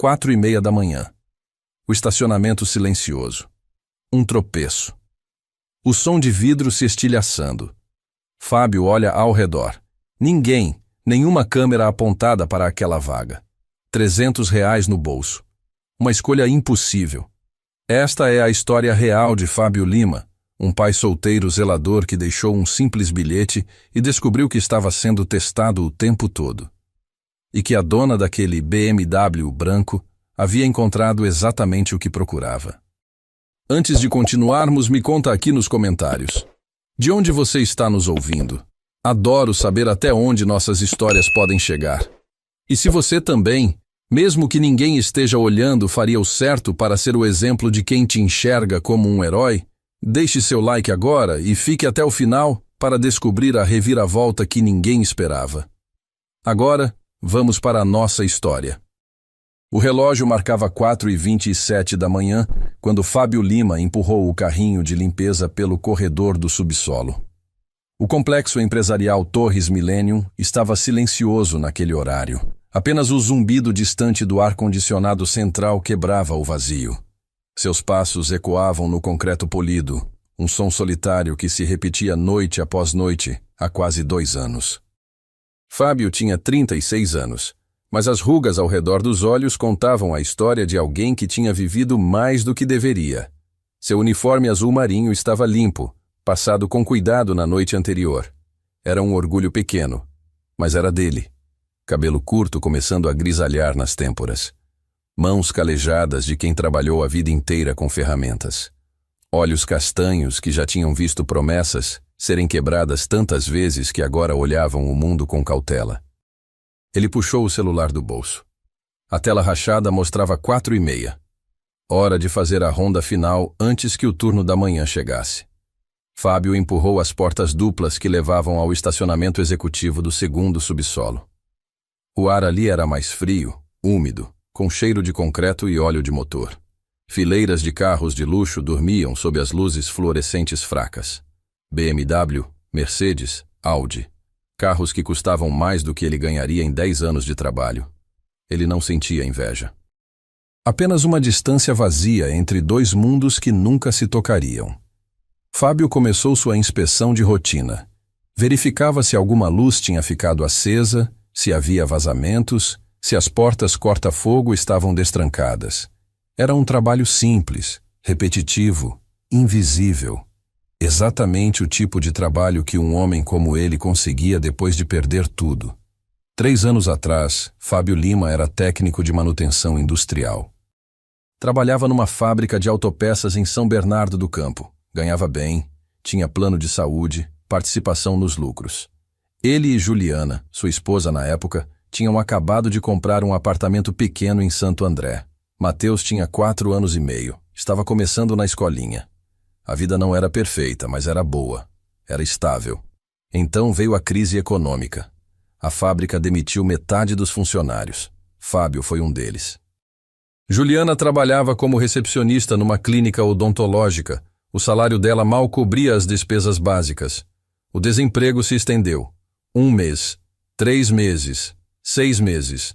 4h30 da manhã. O estacionamento silencioso. Um tropeço. O som de vidro se estilhaçando. Fábio olha ao redor. Ninguém, nenhuma câmera apontada para aquela vaga. R$ 300 no bolso. Uma escolha impossível. Esta é a história real de Fábio Lima, um pai solteiro zelador que deixou um simples bilhete e descobriu que estava sendo testado o tempo todo. E que a dona daquele BMW branco havia encontrado exatamente o que procurava. Antes de continuarmos, me conta aqui nos comentários. De onde você está nos ouvindo? Adoro saber até onde nossas histórias podem chegar. E se você também, mesmo que ninguém esteja olhando, faria o certo para ser o exemplo de quem te enxerga como um herói, deixe seu like agora e fique até o final para descobrir a reviravolta que ninguém esperava. Agora, vamos para a nossa história. O relógio marcava 4h27 da manhã quando Fábio Lima empurrou o carrinho de limpeza pelo corredor do subsolo. O complexo empresarial Torres Millennium estava silencioso naquele horário. Apenas o zumbido distante do ar-condicionado central quebrava o vazio. Seus passos ecoavam no concreto polido, um som solitário que se repetia noite após noite há quase 2 anos. Fábio tinha 36 anos, mas as rugas ao redor dos olhos contavam a história de alguém que tinha vivido mais do que deveria. Seu uniforme azul marinho estava limpo, passado com cuidado na noite anterior. Era um orgulho pequeno, mas era dele. Cabelo curto começando a grisalhar nas têmporas. Mãos calejadas de quem trabalhou a vida inteira com ferramentas. Olhos castanhos que já tinham visto promessas serem quebradas tantas vezes que agora olhavam o mundo com cautela. Ele puxou o celular do bolso. A tela rachada mostrava 4h30. Hora de fazer a ronda final antes que o turno da manhã chegasse. Fábio empurrou as portas duplas que levavam ao estacionamento executivo do 2º subsolo. O ar ali era mais frio, úmido, com cheiro de concreto e óleo de motor. Fileiras de carros de luxo dormiam sob as luzes fluorescentes fracas. BMW, Mercedes, Audi. Carros que custavam mais do que ele ganharia em 10 anos de trabalho. Ele não sentia inveja. Apenas uma distância vazia entre 2 mundos que nunca se tocariam. Fábio começou sua inspeção de rotina. Verificava se alguma luz tinha ficado acesa, se havia vazamentos, se as portas corta-fogo estavam destrancadas. Era um trabalho simples, repetitivo, invisível. Exatamente o tipo de trabalho que um homem como ele conseguia depois de perder tudo. 3 anos atrás, Fábio Lima era técnico de manutenção industrial. Trabalhava numa fábrica de autopeças em São Bernardo do Campo. Ganhava bem, tinha plano de saúde, participação nos lucros. Ele e Juliana, sua esposa na época, tinham acabado de comprar um apartamento pequeno em Santo André. Mateus tinha 4 anos e meio, estava começando na escolinha. A vida não era perfeita, mas era boa, era estável. Então veio a crise econômica. A fábrica demitiu metade dos funcionários. Fábio foi um deles. Juliana trabalhava como recepcionista numa clínica odontológica. O salário dela mal cobria as despesas básicas. O desemprego se estendeu. 1 mês, 3 meses, 6 meses.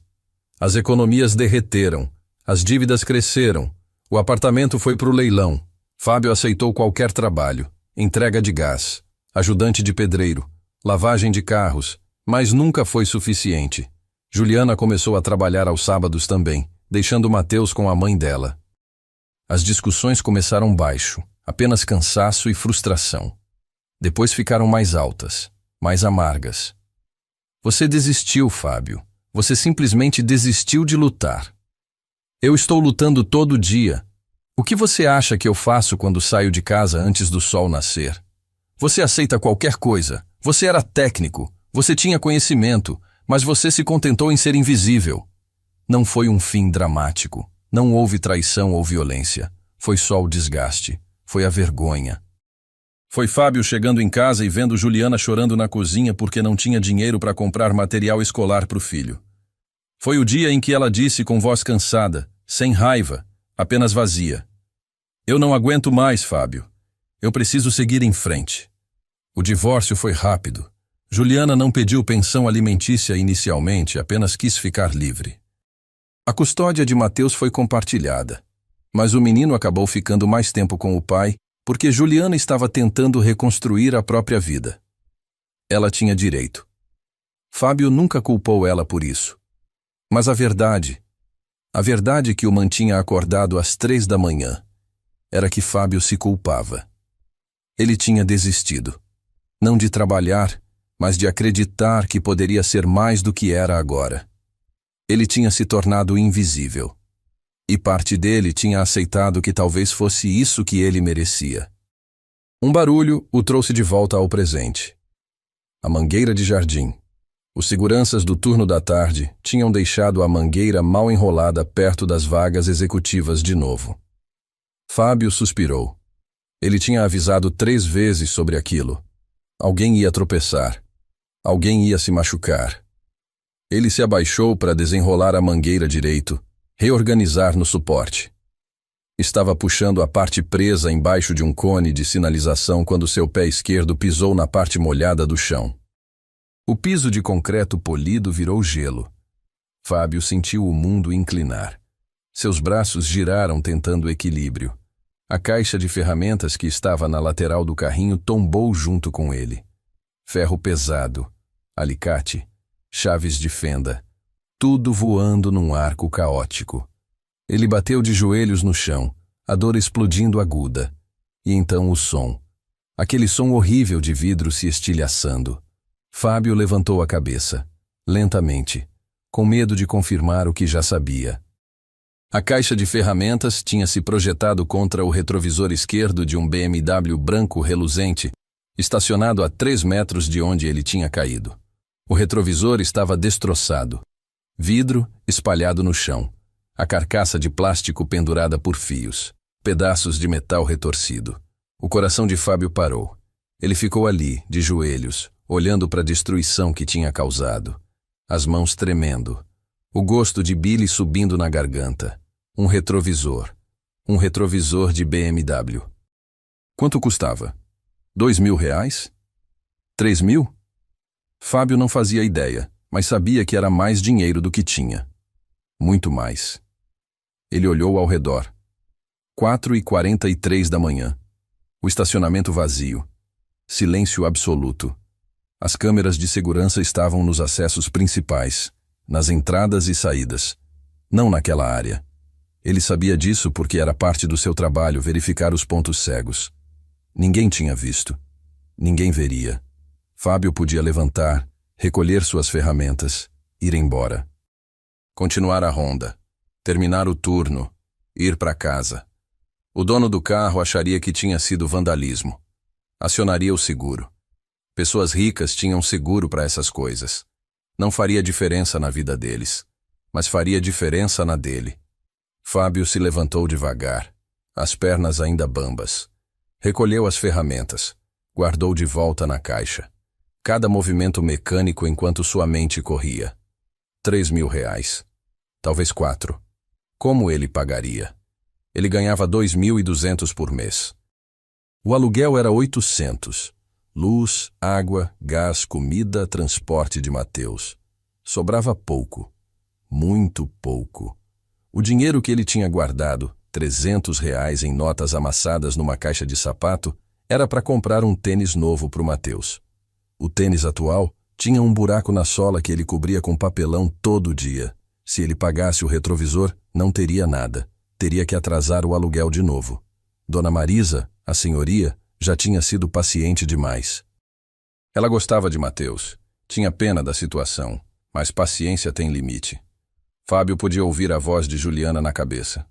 As economias derreteram, as dívidas cresceram, o apartamento foi para o leilão. Fábio aceitou qualquer trabalho, entrega de gás, ajudante de pedreiro, lavagem de carros, mas nunca foi suficiente. Juliana começou a trabalhar aos sábados também, deixando Mateus com a mãe dela. As discussões começaram baixo, apenas cansaço e frustração. Depois ficaram mais altas, mais amargas. Você desistiu, Fábio. Você simplesmente desistiu de lutar. Eu estou lutando todo dia. O que você acha que eu faço quando saio de casa antes do sol nascer? Você aceita qualquer coisa. Você era técnico. Você tinha conhecimento, mas você se contentou em ser invisível. Não foi um fim dramático. Não houve traição ou violência. Foi só o desgaste. Foi a vergonha. Foi Fábio chegando em casa e vendo Juliana chorando na cozinha porque não tinha dinheiro para comprar material escolar para o filho. Foi o dia em que ela disse com voz cansada, sem raiva, apenas vazia: Eu não aguento mais, Fábio. Eu preciso seguir em frente. O divórcio foi rápido. Juliana não pediu pensão alimentícia inicialmente, apenas quis ficar livre. A custódia de Mateus foi compartilhada, mas o menino acabou ficando mais tempo com o pai porque Juliana estava tentando reconstruir a própria vida. Ela tinha direito. Fábio nunca culpou ela por isso. Mas a verdade que o mantinha acordado às 3 da manhã, era que Fábio se culpava. Ele tinha desistido, não de trabalhar, mas de acreditar que poderia ser mais do que era agora. Ele tinha se tornado invisível. E parte dele tinha aceitado que talvez fosse isso que ele merecia. Um barulho o trouxe de volta ao presente. A mangueira de jardim. Os seguranças do turno da tarde tinham deixado a mangueira mal enrolada perto das vagas executivas de novo. Fábio suspirou. Ele tinha avisado 3 vezes sobre aquilo. Alguém ia tropeçar. Alguém ia se machucar. Ele se abaixou para desenrolar a mangueira direito, reorganizar no suporte. Estava puxando a parte presa embaixo de um cone de sinalização quando seu pé esquerdo pisou na parte molhada do chão. O piso de concreto polido virou gelo. Fábio sentiu o mundo inclinar. Seus braços giraram tentando equilíbrio. A caixa de ferramentas que estava na lateral do carrinho tombou junto com ele. Ferro pesado, alicate, chaves de fenda, tudo voando num arco caótico. Ele bateu de joelhos no chão, a dor explodindo aguda. E então o som. Aquele som horrível de vidro se estilhaçando. Fábio levantou a cabeça, lentamente, com medo de confirmar o que já sabia. A caixa de ferramentas tinha se projetado contra o retrovisor esquerdo de um BMW branco reluzente, estacionado a 3 metros de onde ele tinha caído. O retrovisor estava destroçado. Vidro espalhado no chão. A carcaça de plástico pendurada por fios. Pedaços de metal retorcido. O coração de Fábio parou. Ele ficou ali, de joelhos, olhando para a destruição que tinha causado. As mãos tremendo. O gosto de bile subindo na garganta. Um retrovisor. Um retrovisor de BMW. Quanto custava? 2.000 reais? 3.000? Fábio não fazia ideia, mas sabia que era mais dinheiro do que tinha. Muito mais. Ele olhou ao redor. 4h43 da manhã. O estacionamento vazio. Silêncio absoluto. As câmeras de segurança estavam nos acessos principais, nas entradas e saídas, não naquela área. Ele sabia disso porque era parte do seu trabalho verificar os pontos cegos. Ninguém tinha visto. Ninguém veria. Fábio podia levantar, recolher suas ferramentas, ir embora. Continuar a ronda, terminar o turno, ir para casa. O dono do carro acharia que tinha sido vandalismo. Acionaria o seguro. Pessoas ricas tinham seguro para essas coisas. Não faria diferença na vida deles, mas faria diferença na dele. Fábio se levantou devagar, as pernas ainda bambas. Recolheu as ferramentas, guardou de volta na caixa. Cada movimento mecânico enquanto sua mente corria. 3.000 reais. Talvez 4. Como ele pagaria? Ele ganhava 2.200 por mês. O aluguel era 800. Luz, água, gás, comida, transporte de Mateus. Sobrava pouco. Muito pouco. O dinheiro que ele tinha guardado, 300 reais em notas amassadas numa caixa de sapato, era para comprar um tênis novo para o Mateus. O tênis atual tinha um buraco na sola que ele cobria com papelão todo dia. Se ele pagasse o retrovisor, não teria nada. Teria que atrasar o aluguel de novo. Dona Marisa, a senhoria, já tinha sido paciente demais. Ela gostava de Mateus, tinha pena da situação, mas paciência tem limite. Fábio podia ouvir a voz de Juliana na cabeça.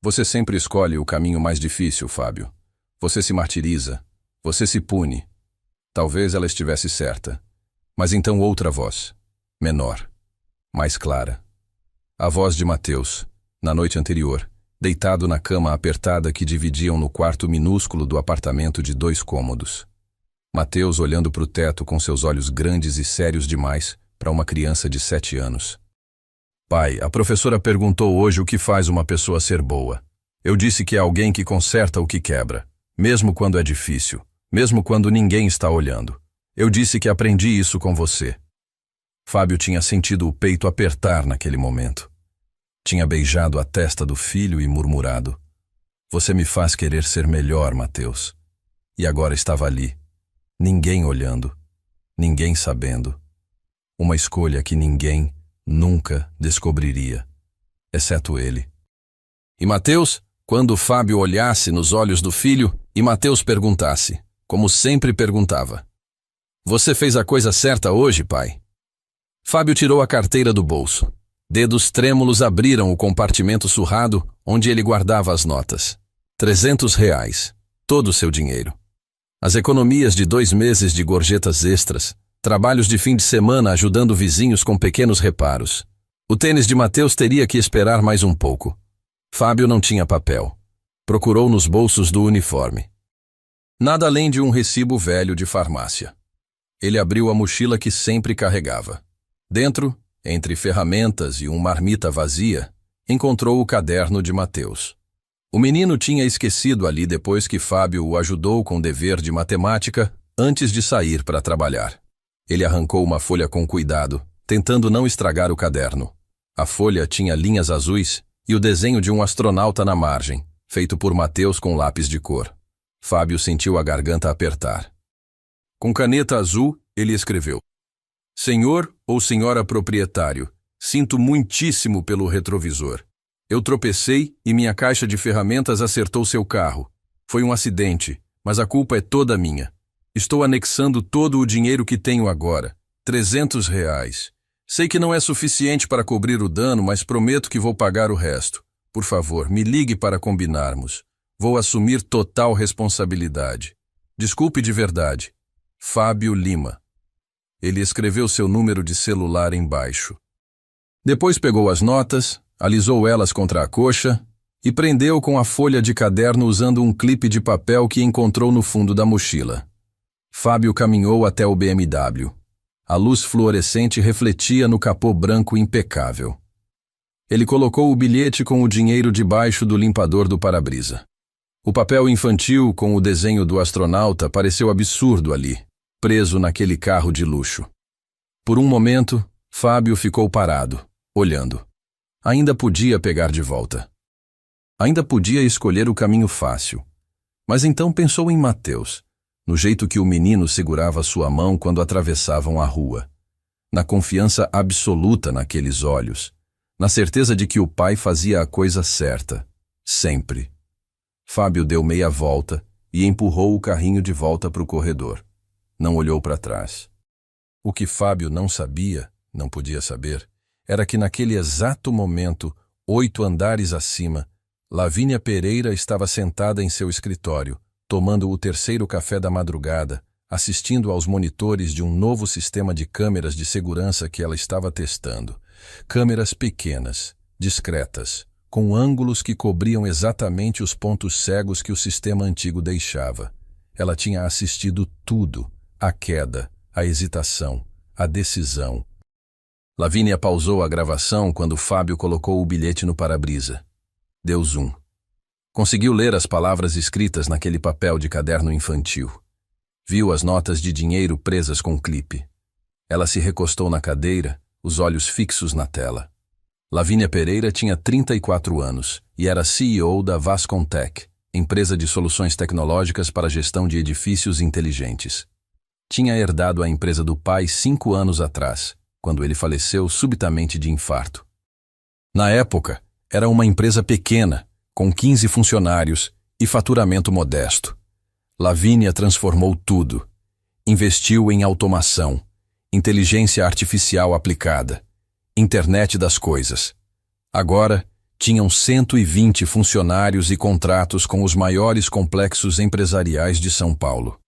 Você sempre escolhe o caminho mais difícil, Fábio. Você se martiriza, você se pune. Talvez ela estivesse certa. Mas então outra voz, menor, mais clara. A voz de Mateus, na noite anterior, deitado na cama apertada que dividiam no quarto minúsculo do apartamento de 2 cômodos. Mateus olhando para o teto com seus olhos grandes e sérios demais para uma criança de 7 anos. Pai, a professora perguntou hoje o que faz uma pessoa ser boa. Eu disse que é alguém que conserta o que quebra, mesmo quando é difícil, mesmo quando ninguém está olhando. Eu disse que aprendi isso com você. Fábio tinha sentido o peito apertar naquele momento. Tinha beijado a testa do filho e murmurado: "Você me faz querer ser melhor, Mateus." E agora estava ali, ninguém olhando, ninguém sabendo. Uma escolha que ninguém nunca descobriria, exceto ele. E Mateus, quando Fábio olhasse nos olhos do filho e Mateus perguntasse, como sempre perguntava: "Você fez a coisa certa hoje, pai?" Fábio tirou a carteira do bolso. Dedos trêmulos abriram o compartimento surrado onde ele guardava as notas. R$ 300, todo o seu dinheiro. As economias de 2 meses de gorjetas extras, trabalhos de fim de semana ajudando vizinhos com pequenos reparos. O tênis de Mateus teria que esperar mais um pouco. Fábio não tinha papel. Procurou nos bolsos do uniforme. Nada além de um recibo velho de farmácia. Ele abriu a mochila que sempre carregava. Dentro, entre ferramentas e uma marmita vazia, encontrou o caderno de Mateus. O menino tinha esquecido ali depois que Fábio o ajudou com o dever de matemática antes de sair para trabalhar. Ele arrancou uma folha com cuidado, tentando não estragar o caderno. A folha tinha linhas azuis e o desenho de um astronauta na margem, feito por Mateus com lápis de cor. Fábio sentiu a garganta apertar. Com caneta azul, ele escreveu: "Senhor ou senhora proprietário, sinto muitíssimo pelo retrovisor. Eu tropecei e minha caixa de ferramentas acertou seu carro. Foi um acidente, mas a culpa é toda minha. Estou anexando todo o dinheiro que tenho agora, R$ 300. Sei que não é suficiente para cobrir o dano, mas prometo que vou pagar o resto. Por favor, me ligue para combinarmos. Vou assumir total responsabilidade. Desculpe de verdade. Fábio Lima." Ele escreveu seu número de celular embaixo. Depois pegou as notas, alisou elas contra a coxa e prendeu com a folha de caderno usando um clipe de papel que encontrou no fundo da mochila. Fábio caminhou até o BMW. A luz fluorescente refletia no capô branco impecável. Ele colocou o bilhete com o dinheiro debaixo do limpador do para-brisa. O papel infantil com o desenho do astronauta pareceu absurdo ali, preso naquele carro de luxo. Por um momento, Fábio ficou parado, olhando. Ainda podia pegar de volta. Ainda podia escolher o caminho fácil. Mas então pensou em Mateus, no jeito que o menino segurava sua mão quando atravessavam a rua, na confiança absoluta naqueles olhos, na certeza de que o pai fazia a coisa certa, sempre. Fábio deu meia volta e empurrou o carrinho de volta para o corredor. Não olhou para trás. O que Fábio não sabia, não podia saber, era que naquele exato momento, 8 andares acima, Lavínia Pereira estava sentada em seu escritório, tomando o 3º café da madrugada, assistindo aos monitores de um novo sistema de câmeras de segurança que ela estava testando. Câmeras pequenas, discretas, com ângulos que cobriam exatamente os pontos cegos que o sistema antigo deixava. Ela tinha assistido tudo: a queda, a hesitação, a decisão. Lavínia pausou a gravação quando Fábio colocou o bilhete no para-brisa. Deu zoom. Conseguiu ler as palavras escritas naquele papel de caderno infantil. Viu as notas de dinheiro presas com clipe. Ela se recostou na cadeira, os olhos fixos na tela. Lavínia Pereira tinha 34 anos e era CEO da Vascontec, empresa de soluções tecnológicas para a gestão de edifícios inteligentes. Tinha herdado a empresa do pai 5 anos atrás, quando ele faleceu subitamente de infarto. Na época, era uma empresa pequena, com 15 funcionários e faturamento modesto. Lavínia transformou tudo. Investiu em automação, inteligência artificial aplicada, internet das coisas. Agora, tinham 120 funcionários e contratos com os maiores complexos empresariais de São Paulo.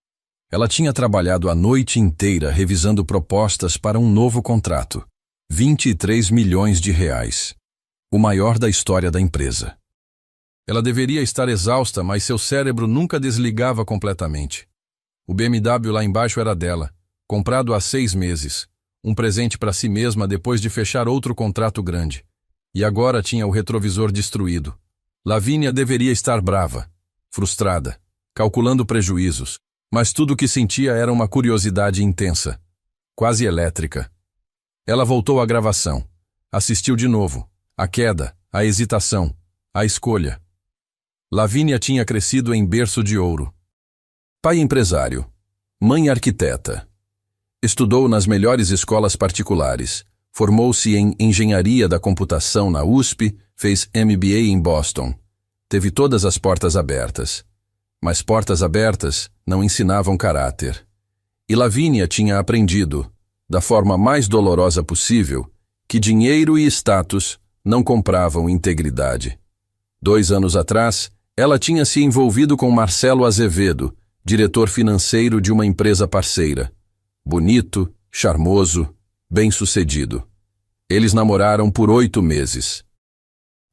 Ela tinha trabalhado a noite inteira revisando propostas para um novo contrato. R$ 23 milhões, o maior da história da empresa. Ela deveria estar exausta, mas seu cérebro nunca desligava completamente. O BMW lá embaixo era dela, comprado há 6 meses, um presente para si mesma depois de fechar outro contrato grande. E agora tinha o retrovisor destruído. Lavínia deveria estar brava, frustrada, calculando prejuízos, mas tudo o que sentia era uma curiosidade intensa, quase elétrica. Ela voltou à gravação, assistiu de novo, a queda, A hesitação, a escolha. Lavínia tinha crescido em berço de ouro. Pai empresário, mãe arquiteta. Estudou nas melhores escolas particulares, formou-se em engenharia da computação na USP, fez MBA em Boston. Teve todas as portas abertas. Mas portas abertas não ensinavam caráter. E Lavínia tinha aprendido, da forma mais dolorosa possível, que dinheiro e status não compravam integridade. 2 anos atrás, ela tinha se envolvido com Marcelo Azevedo, diretor financeiro de uma empresa parceira. Bonito, charmoso, bem-sucedido. Eles namoraram por 8 meses.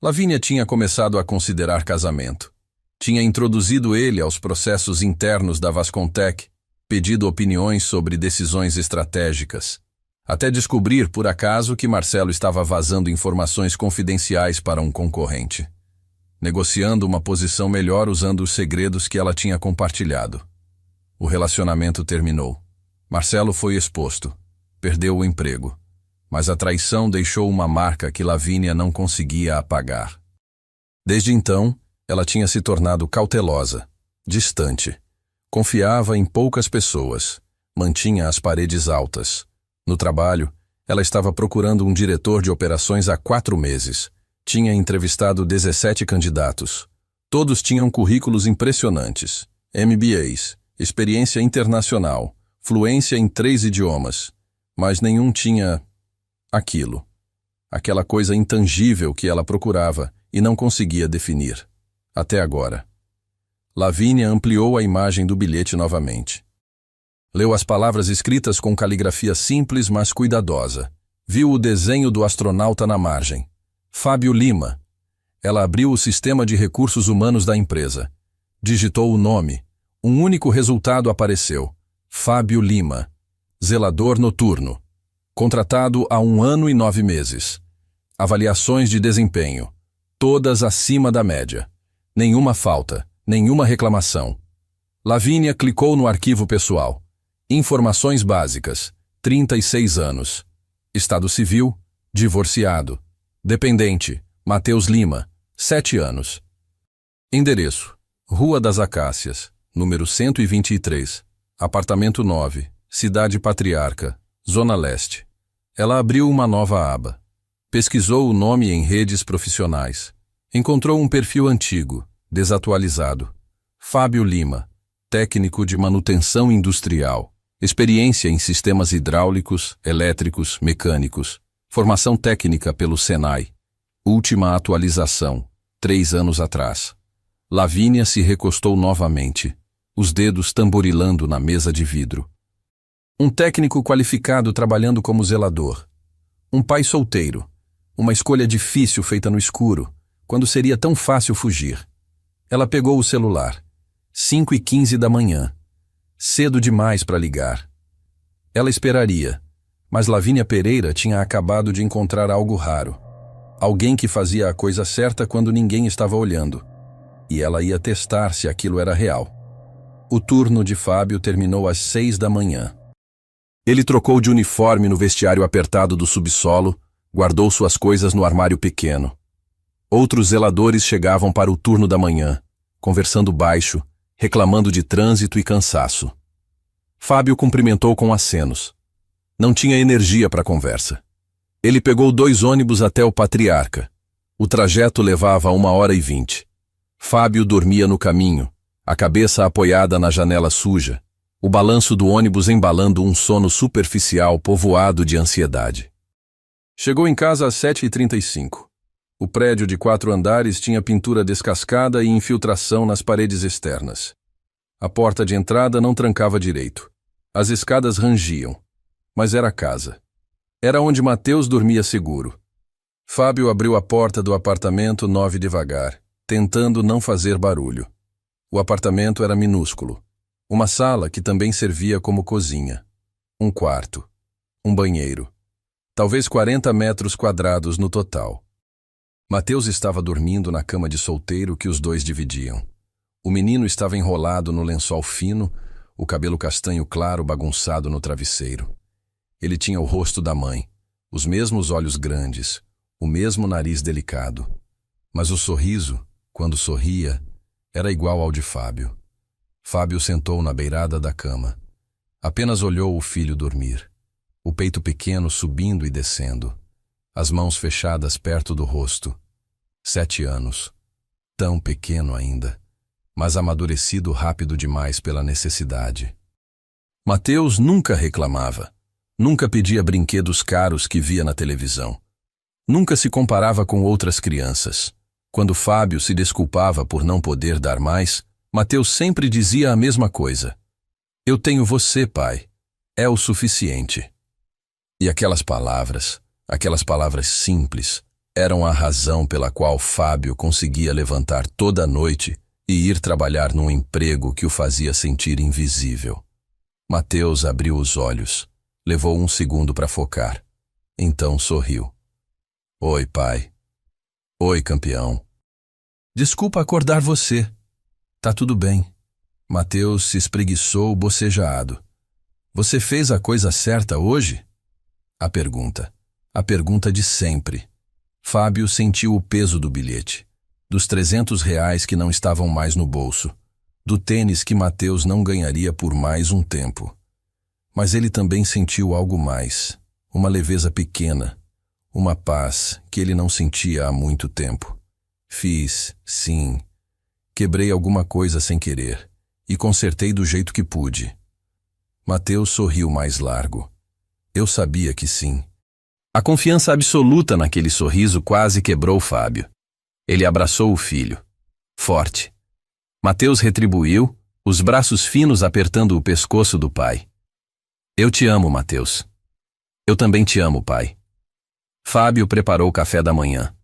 Lavínia tinha começado a considerar casamento. Tinha introduzido ele aos processos internos da Vascontec, pedido opiniões sobre decisões estratégicas, até descobrir, por acaso, que Marcelo estava vazando informações confidenciais para um concorrente, negociando uma posição melhor usando os segredos que ela tinha compartilhado. O relacionamento terminou. Marcelo foi exposto, perdeu o emprego, mas a traição deixou uma marca que Lavínia não conseguia apagar. Desde então, ela tinha se tornado cautelosa, distante. Confiava em poucas pessoas, mantinha as paredes altas. No trabalho, ela estava procurando um diretor de operações há 4 meses. Tinha entrevistado 17 candidatos. Todos tinham currículos impressionantes, MBAs, experiência internacional, fluência em 3 idiomas, mas nenhum tinha aquilo, aquela coisa intangível que ela procurava e não conseguia definir, até agora. Lavínia ampliou a imagem do bilhete novamente. Leu as palavras escritas com caligrafia simples, mas cuidadosa. Viu o desenho do astronauta na margem. Fábio Lima. Ela abriu o sistema de recursos humanos da empresa. Digitou o nome. Um único resultado apareceu. Fábio Lima. Zelador noturno. Contratado há 1 ano e 9 meses. Avaliações de desempenho. Todas acima da média. Nenhuma falta. Nenhuma reclamação. Lavínia clicou no arquivo pessoal. Informações básicas. 36 anos. Estado civil. Divorciado. Dependente. Mateus Lima. 7 anos. Endereço. Rua das Acácias. Número 123. Apartamento 9. Cidade Patriarca. Zona Leste. Ela abriu uma nova aba. Pesquisou o nome em redes profissionais. Encontrou um perfil antigo, desatualizado. Fábio Lima, técnico de manutenção industrial. Experiência em sistemas hidráulicos, elétricos, mecânicos. Formação técnica pelo Senai. Última atualização, 3 anos atrás. Lavínia se recostou novamente, os dedos tamborilando na mesa de vidro. Um técnico qualificado trabalhando como zelador. Um pai solteiro. Uma escolha difícil feita no escuro, quando seria tão fácil fugir. Ela pegou o celular. 5h15 da manhã. Cedo demais para ligar. Ela esperaria, mas Lavínia Pereira tinha acabado de encontrar algo raro. Alguém que fazia a coisa certa quando ninguém estava olhando. E ela ia testar se aquilo era real. O turno de Fábio terminou às 6 da manhã. Ele trocou de uniforme no vestiário apertado do subsolo, guardou suas coisas no armário pequeno. Outros zeladores chegavam para o turno da manhã, conversando baixo, reclamando de trânsito e cansaço. Fábio cumprimentou com acenos. Não tinha energia para conversa. Ele pegou 2 ônibus até o Patriarca. O trajeto levava 1h20. Fábio dormia no caminho, a cabeça apoiada na janela suja, o balanço do ônibus embalando um sono superficial povoado de ansiedade. Chegou em casa às 7h35. O prédio de 4 andares tinha pintura descascada e infiltração nas paredes externas. A porta de entrada não trancava direito. As escadas rangiam. Mas era a casa. Era onde Mateus dormia seguro. Fábio abriu a porta do apartamento 9 devagar, tentando não fazer barulho. O apartamento era minúsculo. Uma sala que também servia como cozinha. Um quarto. Um banheiro. Talvez 40 metros quadrados no total. Mateus estava dormindo na cama de solteiro que os dois dividiam. O menino estava enrolado no lençol fino, o cabelo castanho claro bagunçado no travesseiro. Ele tinha o rosto da mãe, os mesmos olhos grandes, o mesmo nariz delicado, Mas o sorriso, quando sorria, era igual ao de Fábio. Fábio sentou na beirada da cama. Apenas olhou o filho dormir. O peito pequeno subindo e descendo. As mãos fechadas perto do rosto. 7 anos. Tão pequeno ainda, mas amadurecido rápido demais pela necessidade. Mateus nunca reclamava. Nunca pedia brinquedos caros que via na televisão. Nunca se comparava com outras crianças. Quando Fábio se desculpava por não poder dar mais, Mateus sempre dizia a mesma coisa. Eu tenho você, pai. É o suficiente. E aquelas palavras simples, eram a razão pela qual Fábio conseguia levantar toda a noite e ir trabalhar num emprego que o fazia sentir invisível. Mateus abriu os olhos. Levou 1 segundo para focar. Então sorriu. Oi, pai. Oi, campeão. Desculpa acordar você. Tá tudo bem. Mateus se espreguiçou bocejado. Você fez a coisa certa hoje? A pergunta de sempre. Fábio sentiu o peso do bilhete, dos R$ 300 que não estavam mais no bolso, do tênis que Mateus não ganharia por mais um tempo. Mas ele também sentiu algo mais, uma leveza pequena, uma paz que ele não sentia há muito tempo. Fiz, sim. Quebrei alguma coisa sem querer, e consertei do jeito que pude. Mateus sorriu mais largo. Eu sabia que sim. A confiança absoluta naquele sorriso quase quebrou Fábio. Ele abraçou o filho. Forte. Mateus retribuiu, os braços finos apertando o pescoço do pai. Eu te amo, Mateus. Eu também te amo, pai. Fábio preparou o café da manhã.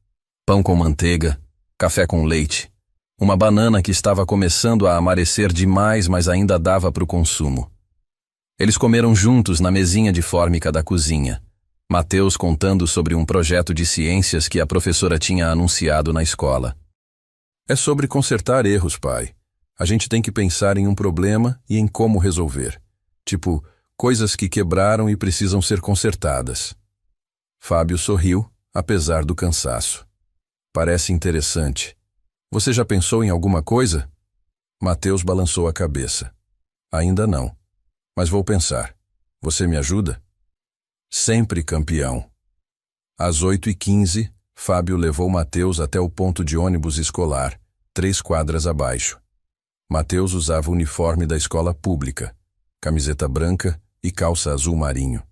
Pão com manteiga, café com leite, uma banana que estava começando a amarecer demais, mas ainda dava para o consumo. Eles comeram juntos na mesinha de fórmica da cozinha. Mateus contando sobre um projeto de ciências que a professora tinha anunciado na escola. É sobre consertar erros, pai. A gente tem que pensar em um problema e em como resolver. Tipo, coisas que quebraram e precisam ser consertadas. Fábio sorriu, apesar do cansaço. Parece interessante. Você já pensou em alguma coisa? Mateus balançou a cabeça. Ainda não. Mas vou pensar. Você me ajuda? Sempre campeão. Às 8h15, Fábio levou Mateus até o ponto de ônibus escolar, 3 quadras abaixo. Mateus usava o uniforme da escola pública, camiseta branca e calça azul marinho.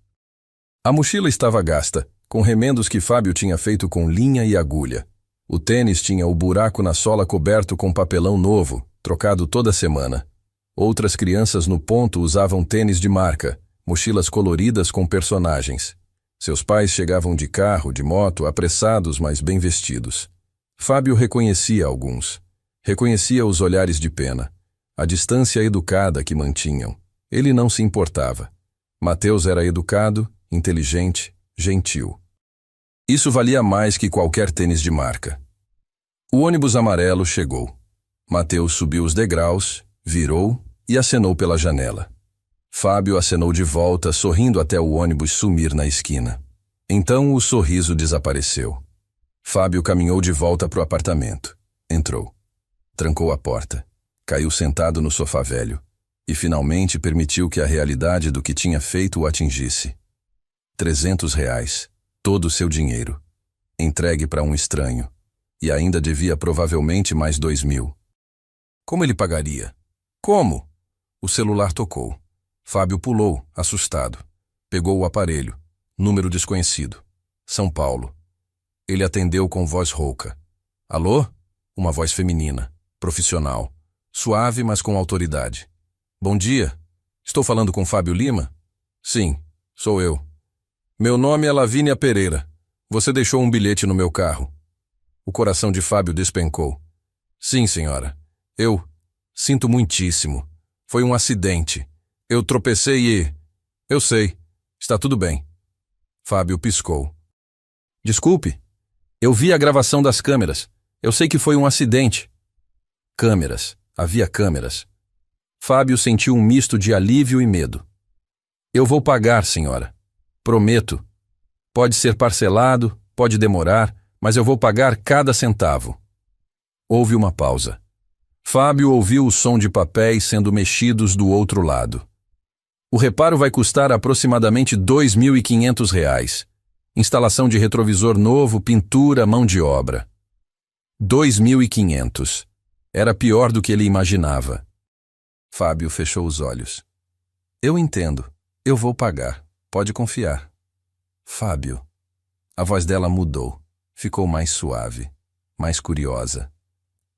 A mochila estava gasta, com remendos que Fábio tinha feito com linha e agulha. O tênis tinha o buraco na sola coberto com papelão novo, trocado toda semana. Outras crianças no ponto usavam tênis de marca, mochilas coloridas com personagens. Seus pais chegavam de carro, de moto, apressados, mas bem vestidos. Fábio reconhecia alguns. Reconhecia os olhares de pena, a distância educada que mantinham. Ele não se importava. Mateus era educado, inteligente, gentil. Isso valia mais que qualquer tênis de marca. O ônibus amarelo chegou. Mateus subiu os degraus, virou e acenou pela janela. Fábio acenou de volta, sorrindo até o ônibus sumir na esquina. Então o sorriso desapareceu. Fábio caminhou de volta para o apartamento. Entrou. Trancou a porta. Caiu sentado no sofá velho. E finalmente permitiu que a realidade do que tinha feito o atingisse. R$ 300. Todo o seu dinheiro. Entregue para um estranho. E ainda devia provavelmente mais 2.000. Como ele pagaria? Como? O celular tocou. Fábio pulou, assustado. Pegou o aparelho. Número desconhecido. São Paulo. Ele atendeu com voz rouca. Alô? Uma voz feminina, profissional. Suave, mas com autoridade. Bom dia. Estou falando com Fábio Lima? Sim, sou eu. Meu nome é Lavínia Pereira. Você deixou um bilhete no meu carro. O coração de Fábio despencou. Sim, senhora. Eu sinto muitíssimo. Foi um acidente. Eu tropecei e... Eu sei. Está tudo bem. Fábio piscou. Desculpe. Eu vi a gravação das câmeras. Eu sei que foi um acidente. Câmeras. Havia câmeras. Fábio sentiu um misto de alívio e medo. Eu vou pagar, senhora. Prometo. Pode ser parcelado, pode demorar, mas eu vou pagar cada centavo. Houve uma pausa. Fábio ouviu o som de papéis sendo mexidos do outro lado. O reparo vai custar aproximadamente R$ 2.500. Instalação de retrovisor novo, pintura, mão de obra. 2.500. Era pior do que ele imaginava. Fábio fechou os olhos. Eu entendo. Eu vou pagar. Pode confiar. Fábio. A voz dela mudou. Ficou mais suave, mais curiosa.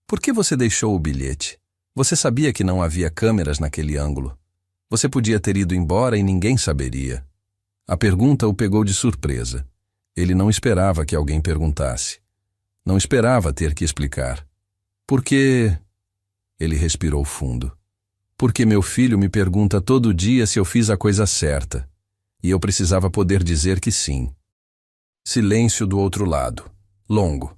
Por que você deixou o bilhete? Você sabia que não havia câmeras naquele ângulo. Você podia ter ido embora e ninguém saberia. A pergunta o pegou de surpresa. Ele não esperava que alguém perguntasse. Não esperava ter que explicar. Por que... Ele respirou fundo. Porque meu filho me pergunta todo dia se eu fiz a coisa certa. E eu precisava poder dizer que sim. Silêncio do outro lado. Longo.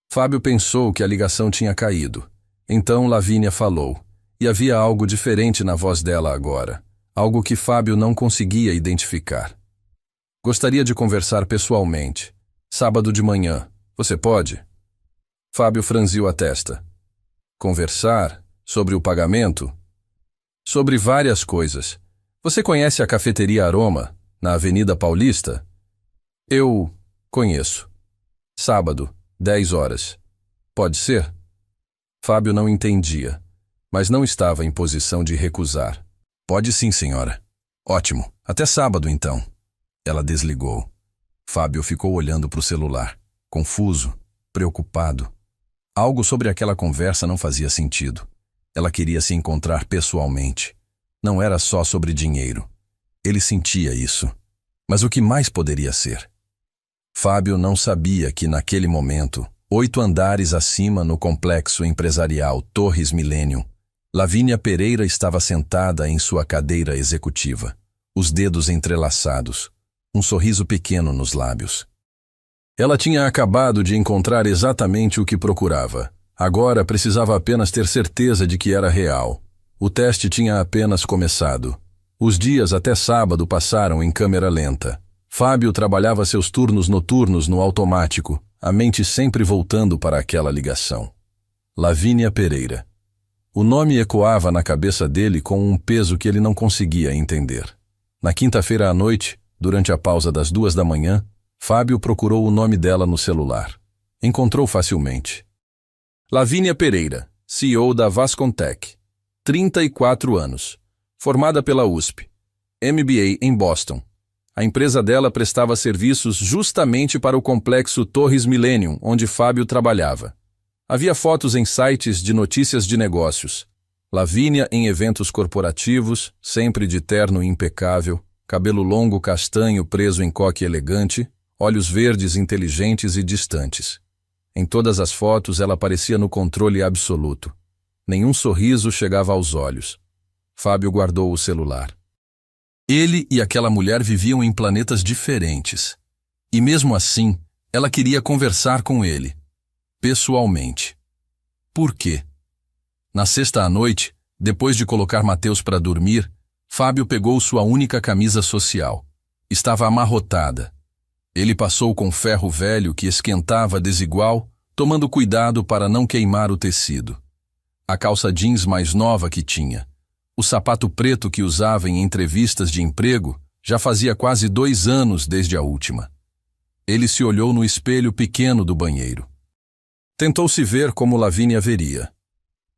Fábio pensou que a ligação tinha caído. Então Lavínia falou. E havia algo diferente na voz dela agora. Algo que Fábio não conseguia identificar. Gostaria de conversar pessoalmente. Sábado de manhã. Você pode? Fábio franziu a testa. Conversar? Sobre o pagamento? Sobre várias coisas. Você conhece a cafeteria Aroma, na Avenida Paulista? Eu conheço. Sábado, 10 horas. Pode ser? Fábio não entendia, mas não estava em posição de recusar. Pode sim, senhora. Ótimo. Até sábado, então. Ela desligou. Fábio ficou olhando para o celular, confuso, preocupado. Algo sobre aquela conversa não fazia sentido. Ela queria se encontrar pessoalmente. Não era só sobre dinheiro. Ele sentia isso. Mas o que mais poderia ser? Fábio não sabia que, naquele momento, 8 andares acima no complexo empresarial Torres Millennium, Lavínia Pereira estava sentada em sua cadeira executiva, os dedos entrelaçados, um sorriso pequeno nos lábios. Ela tinha acabado de encontrar exatamente o que procurava. Agora precisava apenas ter certeza de que era real. O teste tinha apenas começado. Os dias até sábado passaram em câmera lenta. Fábio trabalhava seus turnos noturnos no automático, a mente sempre voltando para aquela ligação. Lavínia Pereira. O nome ecoava na cabeça dele com um peso que ele não conseguia entender. Na quinta-feira à noite, durante a pausa das 2 da manhã, Fábio procurou o nome dela no celular. Encontrou facilmente. Lavínia Pereira, CEO da Vascontech. 34 anos. Formada pela USP. MBA em Boston. A empresa dela prestava serviços justamente para o complexo Torres Millennium, onde Fábio trabalhava. Havia fotos em sites de notícias de negócios. Lavínia em eventos corporativos, sempre de terno impecável, cabelo longo castanho preso em coque elegante, olhos verdes inteligentes e distantes. Em todas as fotos ela parecia no controle absoluto. Nenhum sorriso chegava aos olhos. Fábio guardou o celular. Ele e aquela mulher viviam em planetas diferentes. E mesmo assim, ela queria conversar com ele. Pessoalmente. Por quê? Na sexta à noite, depois de colocar Mateus para dormir, Fábio pegou sua única camisa social. Estava amarrotada. Ele passou com ferro velho que esquentava desigual, tomando cuidado para não queimar o tecido. A calça jeans mais nova que tinha. O sapato preto que usava em entrevistas de emprego já fazia quase 2 anos desde a última. Ele se olhou no espelho pequeno do banheiro. Tentou se ver como Lavínia veria.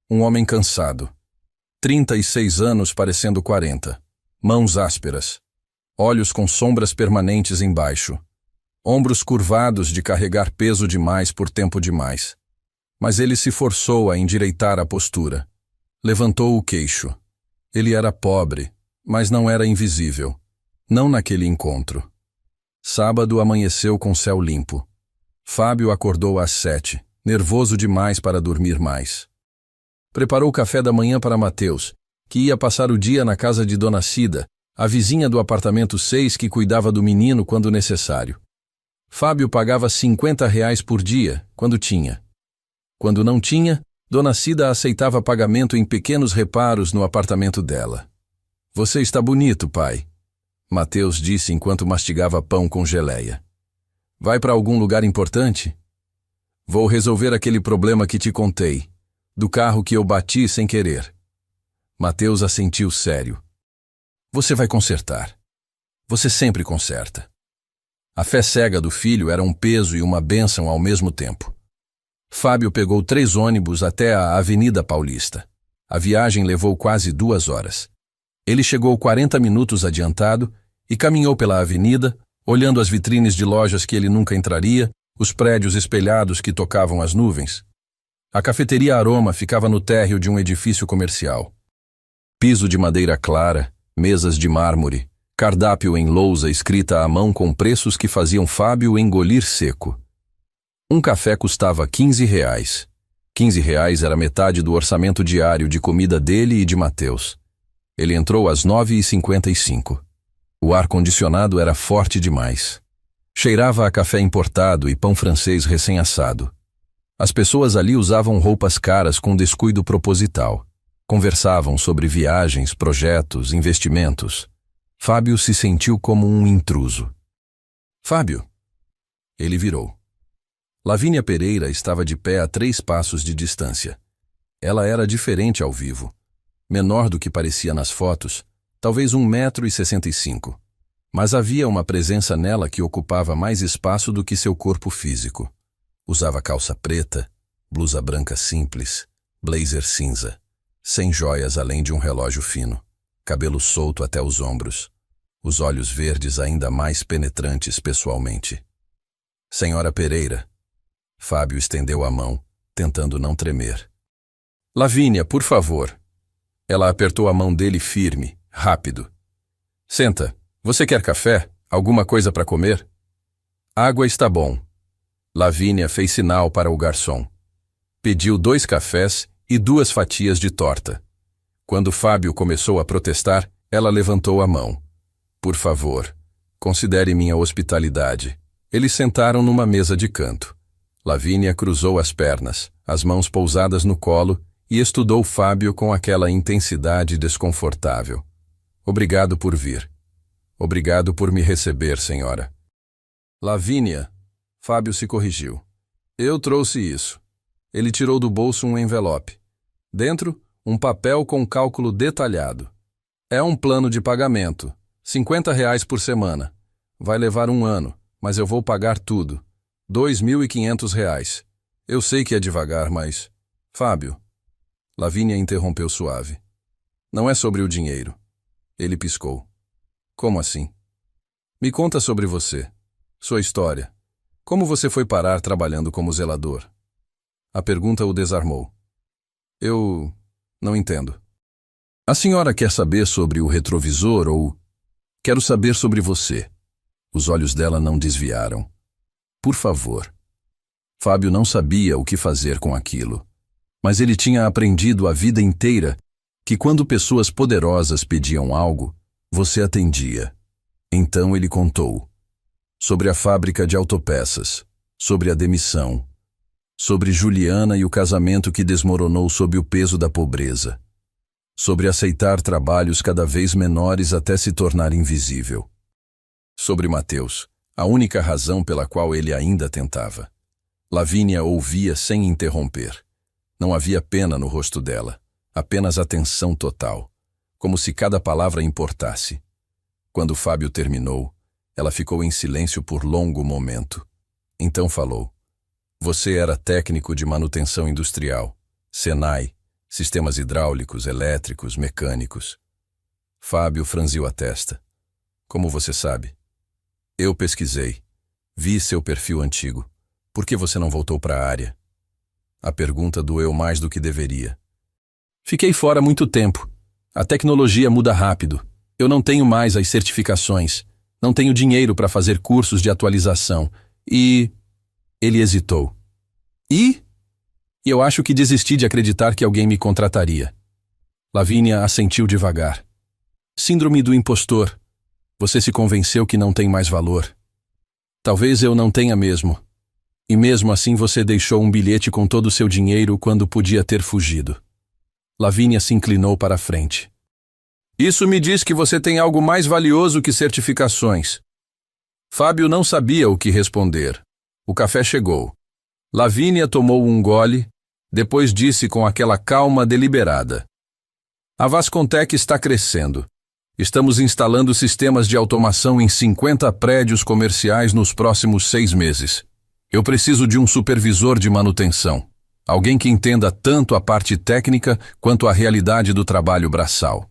Um homem cansado. 36 anos parecendo 40. Mãos ásperas. Olhos com sombras permanentes embaixo. Ombros curvados de carregar peso demais por tempo demais. Mas ele se forçou a endireitar a postura. Levantou o queixo. Ele era pobre, mas não era invisível. Não naquele encontro. Sábado amanheceu com céu limpo. Fábio acordou às 7, nervoso demais para dormir mais. Preparou o café da manhã para Mateus, que ia passar o dia na casa de Dona Cida, a vizinha do apartamento 6 que cuidava do menino quando necessário. Fábio pagava R$ 50 por dia, quando tinha. Quando não tinha, Dona Cida aceitava pagamento em pequenos reparos no apartamento dela. Você está bonito, pai, Mateus disse enquanto mastigava pão com geleia. Vai para algum lugar importante? Vou resolver aquele problema que te contei, do carro que eu bati sem querer. Mateus assentiu sério. Você vai consertar. Você sempre conserta. A fé cega do filho era um peso e uma bênção ao mesmo tempo. Fábio pegou 3 ônibus até a Avenida Paulista. A viagem levou quase 2 horas. Ele chegou 40 minutos adiantado e caminhou pela avenida, olhando as vitrines de lojas que ele nunca entraria, os prédios espelhados que tocavam as nuvens. A cafeteria Aroma ficava no térreo de um edifício comercial. Piso de madeira clara, mesas de mármore, cardápio em lousa escrita à mão com preços que faziam Fábio engolir seco. Um café custava R$ 15. R$ 15 era metade do orçamento diário de comida dele e de Mateus. Ele entrou às 9h55. O ar-condicionado era forte demais. Cheirava a café importado e pão francês recém-assado. As pessoas ali usavam roupas caras com descuido proposital. Conversavam sobre viagens, projetos, investimentos. Fábio se sentiu como um intruso. Fábio! Ele virou. Lavínia Pereira estava de pé a 3 passos de distância. Ela era diferente ao vivo. Menor do que parecia nas fotos, talvez 1,65 m. Mas havia uma presença nela que ocupava mais espaço do que seu corpo físico. Usava calça preta, blusa branca simples, blazer cinza, sem joias além de um relógio fino, cabelo solto até os ombros, os olhos verdes ainda mais penetrantes pessoalmente. Senhora Pereira. Fábio estendeu a mão, tentando não tremer. Lavínia, por favor. Ela apertou a mão dele firme, rápido. Senta. Você quer café? Alguma coisa para comer? Água está bom. Lavínia fez sinal para o garçom. Pediu 2 cafés e 2 fatias de torta. Quando Fábio começou a protestar, ela levantou a mão. Por favor, considere minha hospitalidade. Eles sentaram numa mesa de canto. Lavínia cruzou as pernas, as mãos pousadas no colo, e estudou Fábio com aquela intensidade desconfortável. Obrigado por vir. Obrigado por me receber, senhora. Lavínia. Fábio se corrigiu. Eu trouxe isso. Ele tirou do bolso um envelope. Dentro, um papel com cálculo detalhado. É um plano de pagamento. R$ 50 por semana. Vai levar 1 ano, mas eu vou pagar tudo. R$ 2.500. Eu sei que é devagar, mas... Fábio. Lavínia interrompeu suave. Não é sobre o dinheiro. Ele piscou. Como assim? Me conta sobre você. Sua história. Como você foi parar trabalhando como zelador? A pergunta o desarmou. Eu não entendo. A senhora quer saber sobre o retrovisor ou... Quero saber sobre você. Os olhos dela não desviaram. Por favor. Fábio não sabia o que fazer com aquilo. Mas ele tinha aprendido a vida inteira que quando pessoas poderosas pediam algo, você atendia. Então ele contou. Sobre a fábrica de autopeças, sobre a demissão, sobre Juliana e o casamento que desmoronou sob o peso da pobreza, sobre aceitar trabalhos cada vez menores até se tornar invisível. Sobre Mateus, a única razão pela qual ele ainda tentava. Lavínia ouvia sem interromper. Não havia pena no rosto dela, apenas atenção total, como se cada palavra importasse. Quando Fábio terminou, ela ficou em silêncio por longo momento. Então falou. Você era técnico de manutenção industrial, Senai, sistemas hidráulicos, elétricos, mecânicos. Fábio franziu a testa. Como você sabe? Eu pesquisei. Vi seu perfil antigo. Por que você não voltou para a área? A pergunta doeu mais do que deveria. Fiquei fora muito tempo. A tecnologia muda rápido. Eu não tenho mais as certificações. Não tenho dinheiro para fazer cursos de atualização. E... Ele hesitou. E eu acho que desisti de acreditar que alguém me contrataria. Lavínia assentiu devagar. Síndrome do impostor. Você se convenceu que não tem mais valor. Talvez eu não tenha mesmo. E mesmo assim você deixou um bilhete com todo o seu dinheiro quando podia ter fugido. Lavínia se inclinou para a frente. Isso me diz que você tem algo mais valioso que certificações. Fábio não sabia o que responder. O café chegou. Lavínia tomou um gole, depois disse com aquela calma deliberada: A Vascontec está crescendo. Estamos instalando sistemas de automação em 50 prédios comerciais nos próximos 6 meses. Eu preciso de um supervisor de manutenção. Alguém que entenda tanto a parte técnica quanto a realidade do trabalho braçal.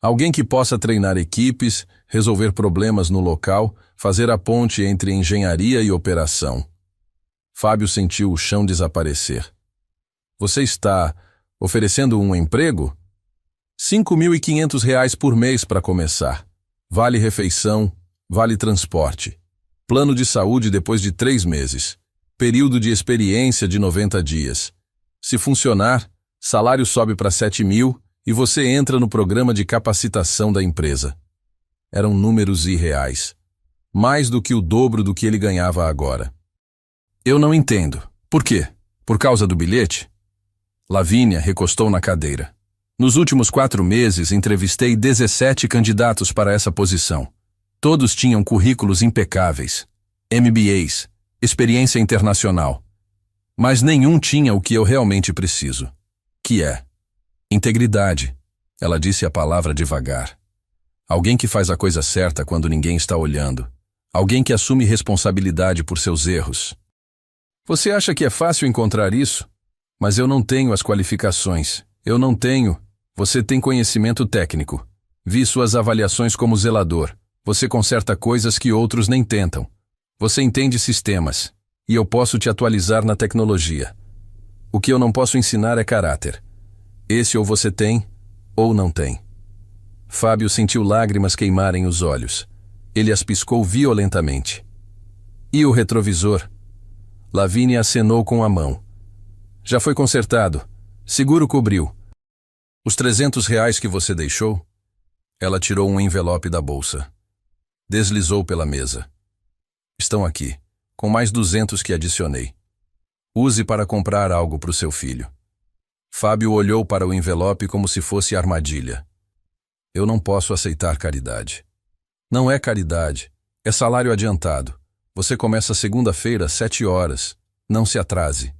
Alguém que possa treinar equipes, resolver problemas no local, fazer a ponte entre engenharia e operação. Fábio sentiu o chão desaparecer. Você está oferecendo um emprego? R$ 5.500 por mês para começar. Vale refeição, vale transporte. Plano de saúde depois de 3 meses. Período de experiência de 90 dias. Se funcionar, salário sobe para 7.000 e você entra no programa de capacitação da empresa. Eram números irreais. Mais do que o dobro do que ele ganhava agora. Eu não entendo. Por quê? Por causa do bilhete? Lavínia recostou na cadeira. Nos últimos 4 meses, entrevistei 17 candidatos para essa posição. Todos tinham currículos impecáveis, MBAs, experiência internacional. Mas nenhum tinha o que eu realmente preciso, que é integridade. Ela disse a palavra devagar. Alguém que faz a coisa certa quando ninguém está olhando. Alguém que assume responsabilidade por seus erros. Você acha que é fácil encontrar isso? Mas eu não tenho as qualificações. Eu não tenho. Você tem conhecimento técnico. Vi suas avaliações como zelador. Você conserta coisas que outros nem tentam. Você entende sistemas. E eu posso te atualizar na tecnologia. O que eu não posso ensinar é caráter. Esse ou você tem, ou não tem. Fábio sentiu lágrimas queimarem os olhos. Ele as piscou violentamente. E o retrovisor? Lavínia acenou com a mão. Já foi consertado. Seguro cobriu. Os R$ 300 que você deixou? Ela tirou um envelope da bolsa. Deslizou pela mesa. Estão aqui, com mais 200 que adicionei. Use para comprar algo para o seu filho. Fábio olhou para o envelope como se fosse armadilha. Eu não posso aceitar caridade. Não é caridade, é salário adiantado. Você começa segunda-feira às 7 horas. Não se atrase.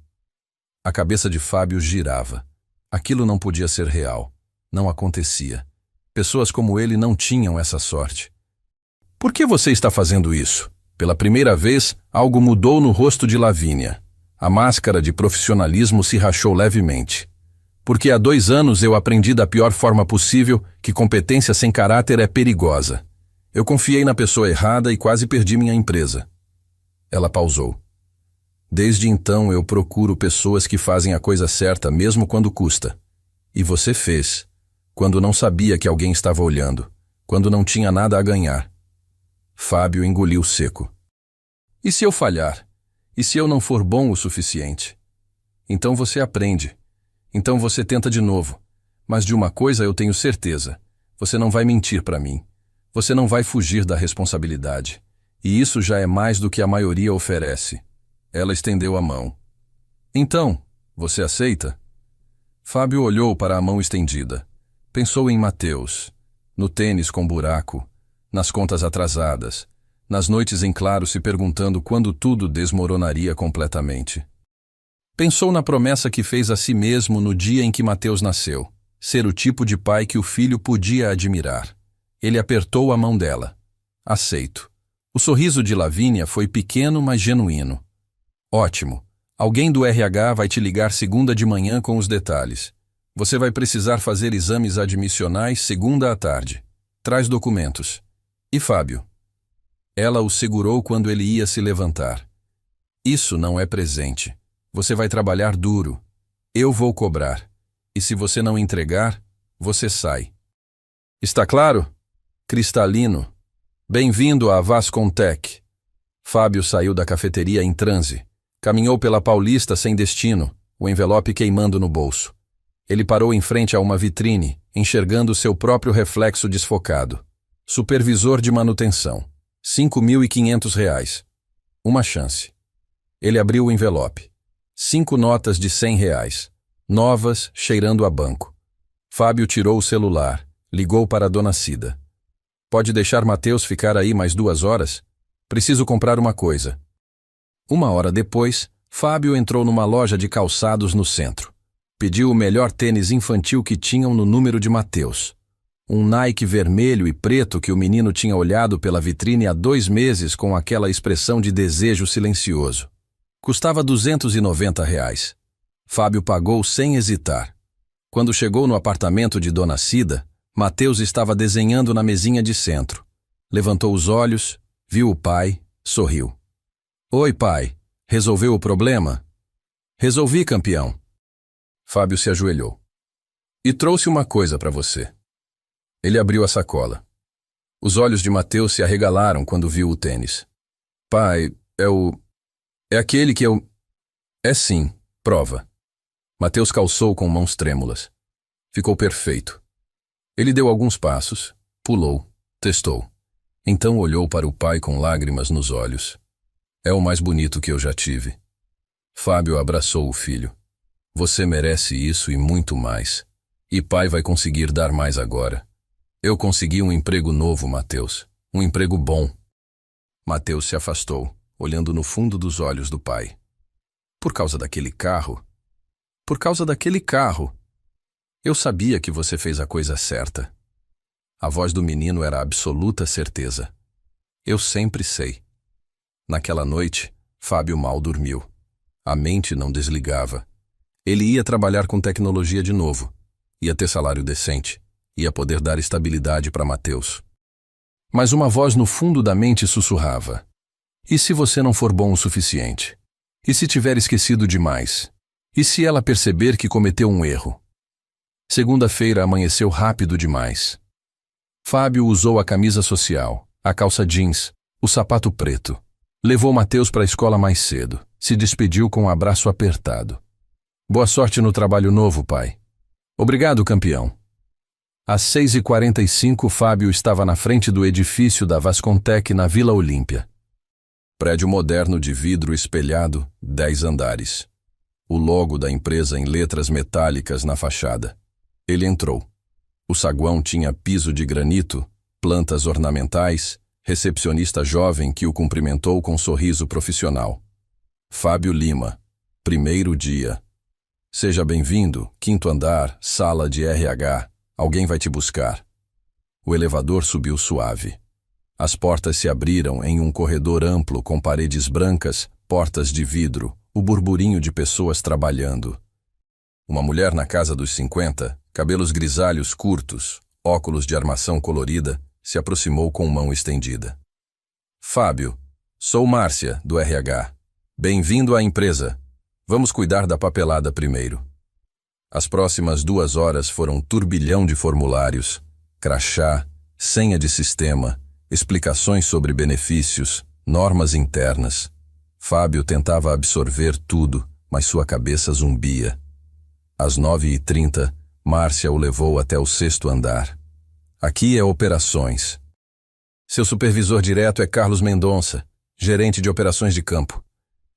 A cabeça de Fábio girava. Aquilo não podia ser real. Não acontecia. Pessoas como ele não tinham essa sorte. Por que você está fazendo isso? Pela primeira vez, algo mudou no rosto de Lavínia. A máscara de profissionalismo se rachou levemente. Porque há 2 anos eu aprendi da pior forma possível que competência sem caráter é perigosa. Eu confiei na pessoa errada e quase perdi minha empresa. Ela pausou. Desde então eu procuro pessoas que fazem a coisa certa mesmo quando custa. E você fez, quando não sabia que alguém estava olhando, quando não tinha nada a ganhar. Fábio engoliu seco. E se eu falhar? E se eu não for bom o suficiente? Então você aprende. Então você tenta de novo. Mas de uma coisa eu tenho certeza. Você não vai mentir para mim. Você não vai fugir da responsabilidade. E isso já é mais do que a maioria oferece. Ela estendeu a mão. Então, você aceita? Fábio olhou para a mão estendida. Pensou em Mateus, no tênis com buraco, nas contas atrasadas, nas noites em claro se perguntando quando tudo desmoronaria completamente. Pensou na promessa que fez a si mesmo no dia em que Mateus nasceu, ser o tipo de pai que o filho podia admirar. Ele apertou a mão dela. Aceito. O sorriso de Lavínia foi pequeno, mas genuíno. Ótimo. Alguém do RH vai te ligar segunda de manhã com os detalhes. Você vai precisar fazer exames admissionais segunda à tarde. Traz documentos. E Fábio? Ela o segurou quando ele ia se levantar. Isso não é presente. Você vai trabalhar duro. Eu vou cobrar. E se você não entregar, você sai. Está claro? Cristalino. Bem-vindo à Vascontec. Fábio saiu da cafeteria em transe. Caminhou pela Paulista sem destino, o envelope queimando no bolso. Ele parou em frente a uma vitrine, enxergando seu próprio reflexo desfocado. Supervisor de manutenção. R$ 5.500. Uma chance. Ele abriu o envelope. 5 notas de R$ 100. Novas, cheirando a banco. Fábio tirou o celular. Ligou para a dona Cida. Pode deixar Mateus ficar aí mais 2 horas? Preciso comprar uma coisa. 1 hora depois, Fábio entrou numa loja de calçados no centro. Pediu o melhor tênis infantil que tinham no número de Mateus. Um Nike vermelho e preto que o menino tinha olhado pela vitrine há 2 meses com aquela expressão de desejo silencioso. Custava R$ 290. Fábio pagou sem hesitar. Quando chegou no apartamento de Dona Cida, Mateus estava desenhando na mesinha de centro. Levantou os olhos, viu o pai, sorriu. Oi, pai. Resolveu o problema? Resolvi, campeão. Fábio se ajoelhou. E trouxe uma coisa para você. Ele abriu a sacola. Os olhos de Mateus se arregalaram quando viu o tênis. Pai, é aquele que eu... É sim, prova. Mateus calçou com mãos trêmulas. Ficou perfeito. Ele deu alguns passos, pulou, testou. Então olhou para o pai com lágrimas nos olhos. É o mais bonito que eu já tive. Fábio abraçou o filho. Você merece isso e muito mais. E pai vai conseguir dar mais agora. Eu consegui um emprego novo, Mateus. Um emprego bom. Mateus se afastou, olhando no fundo dos olhos do pai. Por causa daquele carro? Por causa daquele carro. Eu sabia que você fez a coisa certa. A voz do menino era absoluta certeza. Eu sempre sei. Naquela noite, Fábio mal dormiu. A mente não desligava. Ele ia trabalhar com tecnologia de novo. Ia ter salário decente. Ia poder dar estabilidade para Mateus. Mas uma voz no fundo da mente sussurrava. E se você não for bom o suficiente? E se tiver esquecido demais? E se ela perceber que cometeu um erro? Segunda-feira amanheceu rápido demais. Fábio usou a camisa social, a calça jeans, o sapato preto. Levou Mateus para a escola mais cedo. Se despediu com um abraço apertado. Boa sorte no trabalho novo, pai. Obrigado, campeão. Às 6h45, Fábio estava na frente do edifício da Vascontec na Vila Olímpia. Prédio moderno de vidro espelhado, 10 andares. O logo da empresa em letras metálicas na fachada. Ele entrou. O saguão tinha piso de granito, plantas ornamentais, recepcionista jovem que o cumprimentou com sorriso profissional. Fábio Lima, primeiro dia. Seja bem-vindo, 5º andar, sala de RH. Alguém vai te buscar. O elevador subiu suave. As portas se abriram em um corredor amplo com paredes brancas, portas de vidro, o burburinho de pessoas trabalhando. Uma mulher na casa dos 50, cabelos grisalhos curtos, óculos de armação colorida, se aproximou com mão estendida. Fábio, sou Márcia, do RH. Bem-vindo à empresa. Vamos cuidar da papelada primeiro. As próximas 2 horas foram um turbilhão de formulários, crachá, senha de sistema, explicações sobre benefícios, normas internas. Fábio tentava absorver tudo, mas sua cabeça zumbia. Às 9h30, Márcia o levou até o 6º andar. Aqui é operações. Seu supervisor direto é Carlos Mendonça, gerente de operações de campo.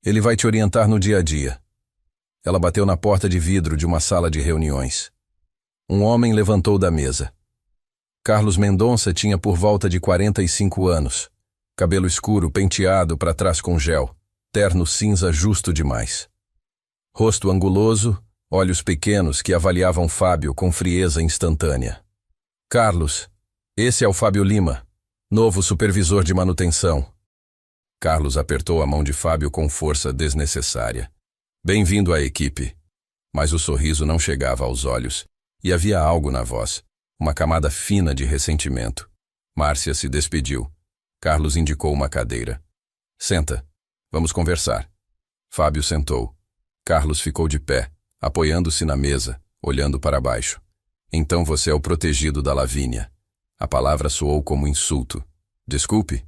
Ele vai te orientar no dia a dia. Ela bateu na porta de vidro de uma sala de reuniões. Um homem levantou da mesa. Carlos Mendonça tinha por volta de 45 anos. Cabelo escuro penteado para trás com gel. Terno cinza justo demais. Rosto anguloso, olhos pequenos que avaliavam Fábio com frieza instantânea. Carlos, esse é o Fábio Lima, novo supervisor de manutenção. Carlos apertou a mão de Fábio com força desnecessária. Bem-vindo à equipe. Mas o sorriso não chegava aos olhos, e havia algo na voz, uma camada fina de ressentimento. Márcia se despediu. Carlos indicou uma cadeira. Senta. Vamos conversar. Fábio sentou. Carlos ficou de pé, apoiando-se na mesa, olhando para baixo. Então você é o protegido da Lavínia. A palavra soou como insulto. Desculpe.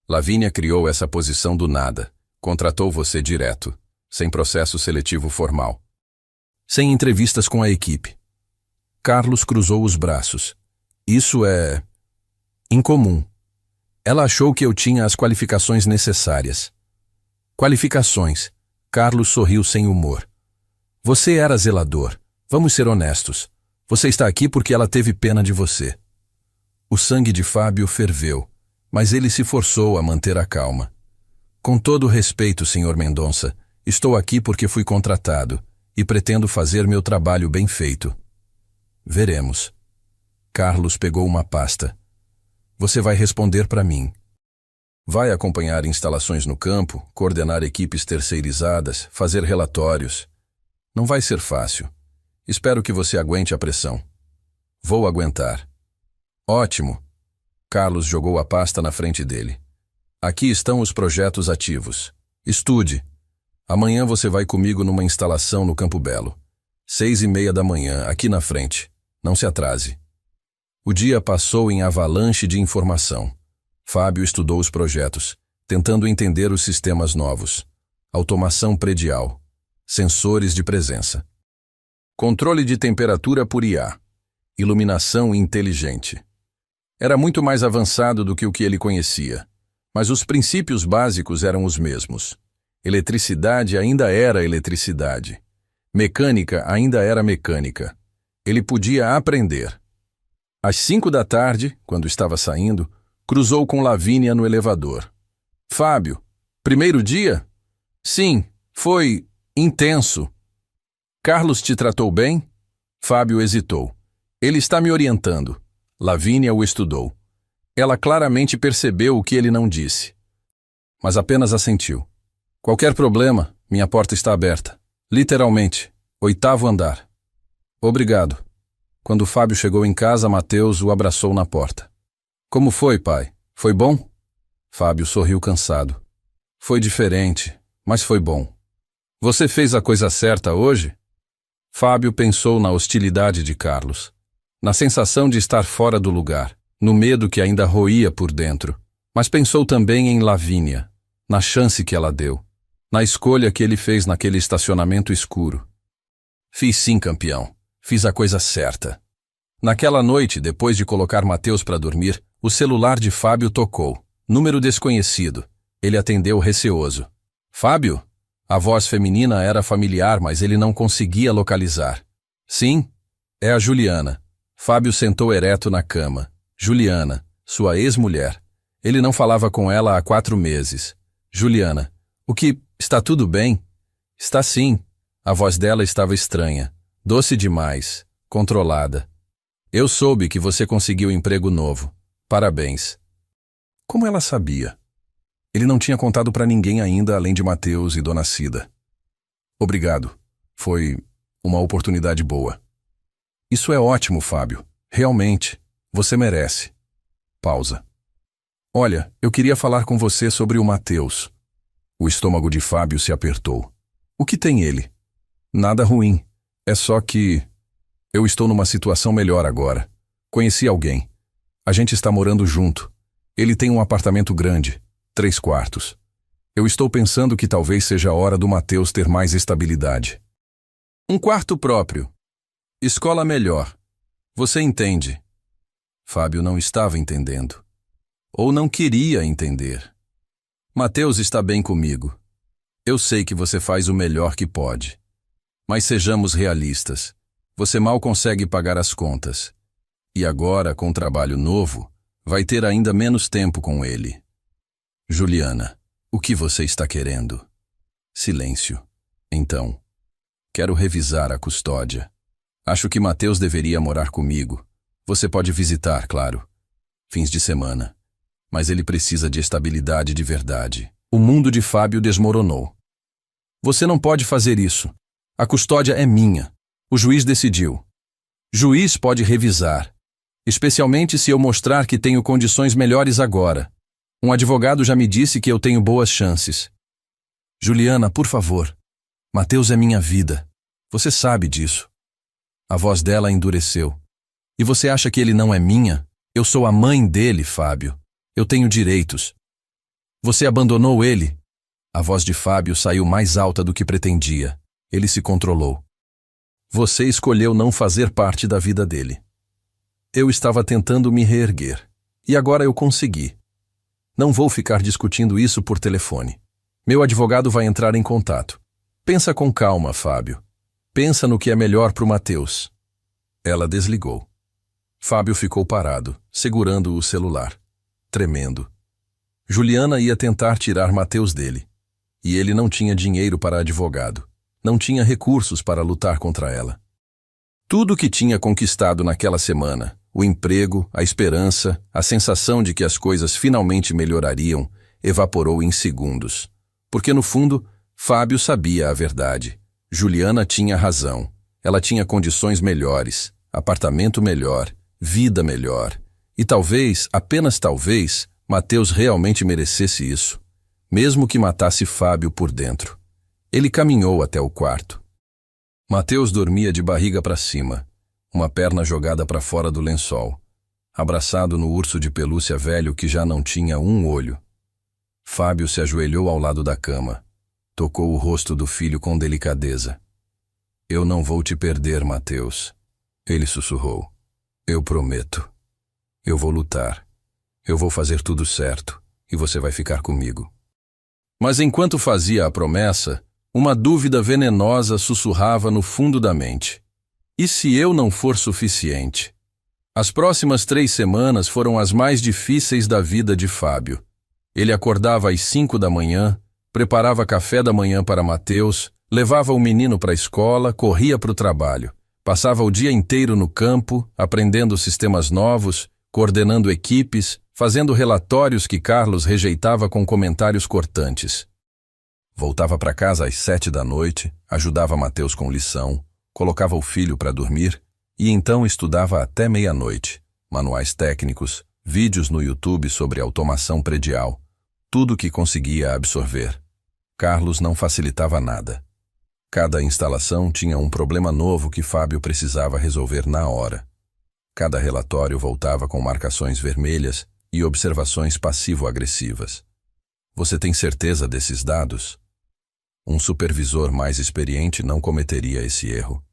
Lavínia criou essa posição do nada. Contratou você direto, sem processo seletivo formal. Sem entrevistas com a equipe. Carlos cruzou os braços. Isso é... incomum. Ela achou que eu tinha as qualificações necessárias. Qualificações. Carlos sorriu sem humor. Você era zelador. Vamos ser honestos. Você está aqui porque ela teve pena de você. O sangue de Fábio ferveu, mas ele se forçou a manter a calma. Com todo o respeito, Sr. Mendonça, Estou aqui porque fui contratado e pretendo fazer meu trabalho bem feito. Veremos. Carlos pegou uma pasta. Você vai responder para mim. Vai acompanhar instalações no campo, coordenar equipes terceirizadas, fazer relatórios. Não vai ser fácil. Espero que você aguente a pressão. Vou aguentar. Ótimo. Carlos jogou a pasta na frente dele. Aqui estão os projetos ativos. Estude. Amanhã você vai comigo numa instalação no Campo Belo. 6:30 da manhã, aqui na frente. Não se atrase. O dia passou em avalanche de informação. Fábio estudou os projetos, tentando entender os sistemas novos. Automação predial. Sensores de presença. Controle de temperatura por IA. Iluminação inteligente. Era muito mais avançado do que o que ele conhecia, mas os princípios básicos eram os mesmos. Eletricidade ainda era eletricidade. Mecânica ainda era mecânica. Ele podia aprender. Às 5 da tarde, quando estava saindo, cruzou com Lavínia no elevador. Fábio, primeiro dia? Sim, foi intenso. Carlos te tratou bem? Fábio hesitou. Ele está me orientando. Lavínia o estudou. Ela claramente percebeu o que ele não disse, mas apenas assentiu. Qualquer problema, minha porta está aberta. Literalmente, 8º andar. Obrigado. Quando Fábio chegou em casa, Mateus o abraçou na porta. Como foi, pai? Foi bom? Fábio sorriu cansado. Foi diferente, mas foi bom. Você fez a coisa certa hoje? Fábio pensou na hostilidade de Carlos, na sensação de estar fora do lugar, no medo que ainda roía por dentro, mas pensou também em Lavínia, na chance que ela deu, na escolha que ele fez naquele estacionamento escuro. Fiz sim, campeão. Fiz a coisa certa. Naquela noite, depois de colocar Mateus para dormir, o celular de Fábio tocou. Número desconhecido. Ele atendeu receoso. Fábio? A voz feminina era familiar, mas ele não conseguia localizar. Sim, é a Juliana. Fábio sentou ereto na cama. Juliana, sua ex-mulher. Ele não falava com ela há 4 meses. Juliana, o que? Está tudo bem? Está sim. A voz dela estava estranha. Doce demais. Controlada. Eu soube que você conseguiu emprego novo. Parabéns. Como ela sabia? Ele não tinha contado para ninguém ainda, além de Mateus e Dona Cida. Obrigado. Foi uma oportunidade boa. Isso é ótimo, Fábio. Realmente. Você merece. Pausa. Olha, eu queria falar com você sobre o Mateus. O estômago de Fábio se apertou. O que tem ele? Nada ruim. É só que eu estou numa situação melhor agora. Conheci alguém. A gente está morando junto. Ele tem um apartamento grande, 3 quartos. Eu estou pensando que talvez seja a hora do Mateus ter mais estabilidade. Um quarto próprio. Escola melhor. Você entende? Fábio não estava entendendo. Ou não queria entender. Mateus está bem comigo. Eu sei que você faz o melhor que pode. Mas sejamos realistas. Você mal consegue pagar as contas. E agora, com trabalho novo, vai ter ainda menos tempo com ele. Juliana, o que você está querendo? Silêncio. Então, quero revisar a custódia. Acho que Mateus deveria morar comigo. Você pode visitar, claro. Fins de semana. Mas ele precisa de estabilidade de verdade. O mundo de Fábio desmoronou. Você não pode fazer isso. A custódia é minha. O juiz decidiu. Juiz pode revisar. Especialmente se eu mostrar que tenho condições melhores agora. Um advogado já me disse que eu tenho boas chances. Juliana, por favor. Mateus é minha vida. Você sabe disso. A voz dela endureceu. E você acha que ele não é minha? Eu sou a mãe dele, Fábio. Eu tenho direitos. Você abandonou ele? A voz de Fábio saiu mais alta do que pretendia. Ele se controlou. Você escolheu não fazer parte da vida dele. Eu estava tentando me reerguer. E agora eu consegui. Não vou ficar discutindo isso por telefone. Meu advogado vai entrar em contato. Pensa com calma, Fábio. Pensa no que é melhor para o Mateus. Ela desligou. Fábio ficou parado, segurando o celular, tremendo. Juliana ia tentar tirar Mateus dele. E ele não tinha dinheiro para advogado. Não tinha recursos para lutar contra ela. Tudo que tinha conquistado naquela semana, o emprego, a esperança, a sensação de que as coisas finalmente melhorariam, evaporou em segundos. Porque, no fundo, Fábio sabia a verdade. Juliana tinha razão. Ela tinha condições melhores, apartamento melhor, vida melhor. E talvez, apenas talvez, Mateus realmente merecesse isso. Mesmo que matasse Fábio por dentro. Ele caminhou até o quarto. Mateus dormia de barriga para cima, uma perna jogada para fora do lençol, abraçado no urso de pelúcia velho que já não tinha um olho. Fábio se ajoelhou ao lado da cama, tocou o rosto do filho com delicadeza. Eu não vou te perder, Mateus, ele sussurrou. Eu prometo. Eu vou lutar. Eu vou fazer tudo certo, e você vai ficar comigo. Mas enquanto fazia a promessa, uma dúvida venenosa sussurrava no fundo da mente. E se eu não for suficiente? As próximas 3 semanas foram as mais difíceis da vida de Fábio. Ele acordava às 5 da manhã, preparava café da manhã para Mateus, levava o menino para a escola, corria para o trabalho. Passava o dia inteiro no campo, aprendendo sistemas novos, coordenando equipes, fazendo relatórios que Carlos rejeitava com comentários cortantes. Voltava para casa às 7 da noite, ajudava Mateus com lição, colocava o filho para dormir e então estudava até meia-noite. Manuais técnicos, vídeos no YouTube sobre automação predial, tudo que conseguia absorver. Carlos não facilitava nada. Cada instalação tinha um problema novo que Fábio precisava resolver na hora. Cada relatório voltava com marcações vermelhas e observações passivo-agressivas. Você tem certeza desses dados? Um supervisor mais experiente não cometeria esse erro.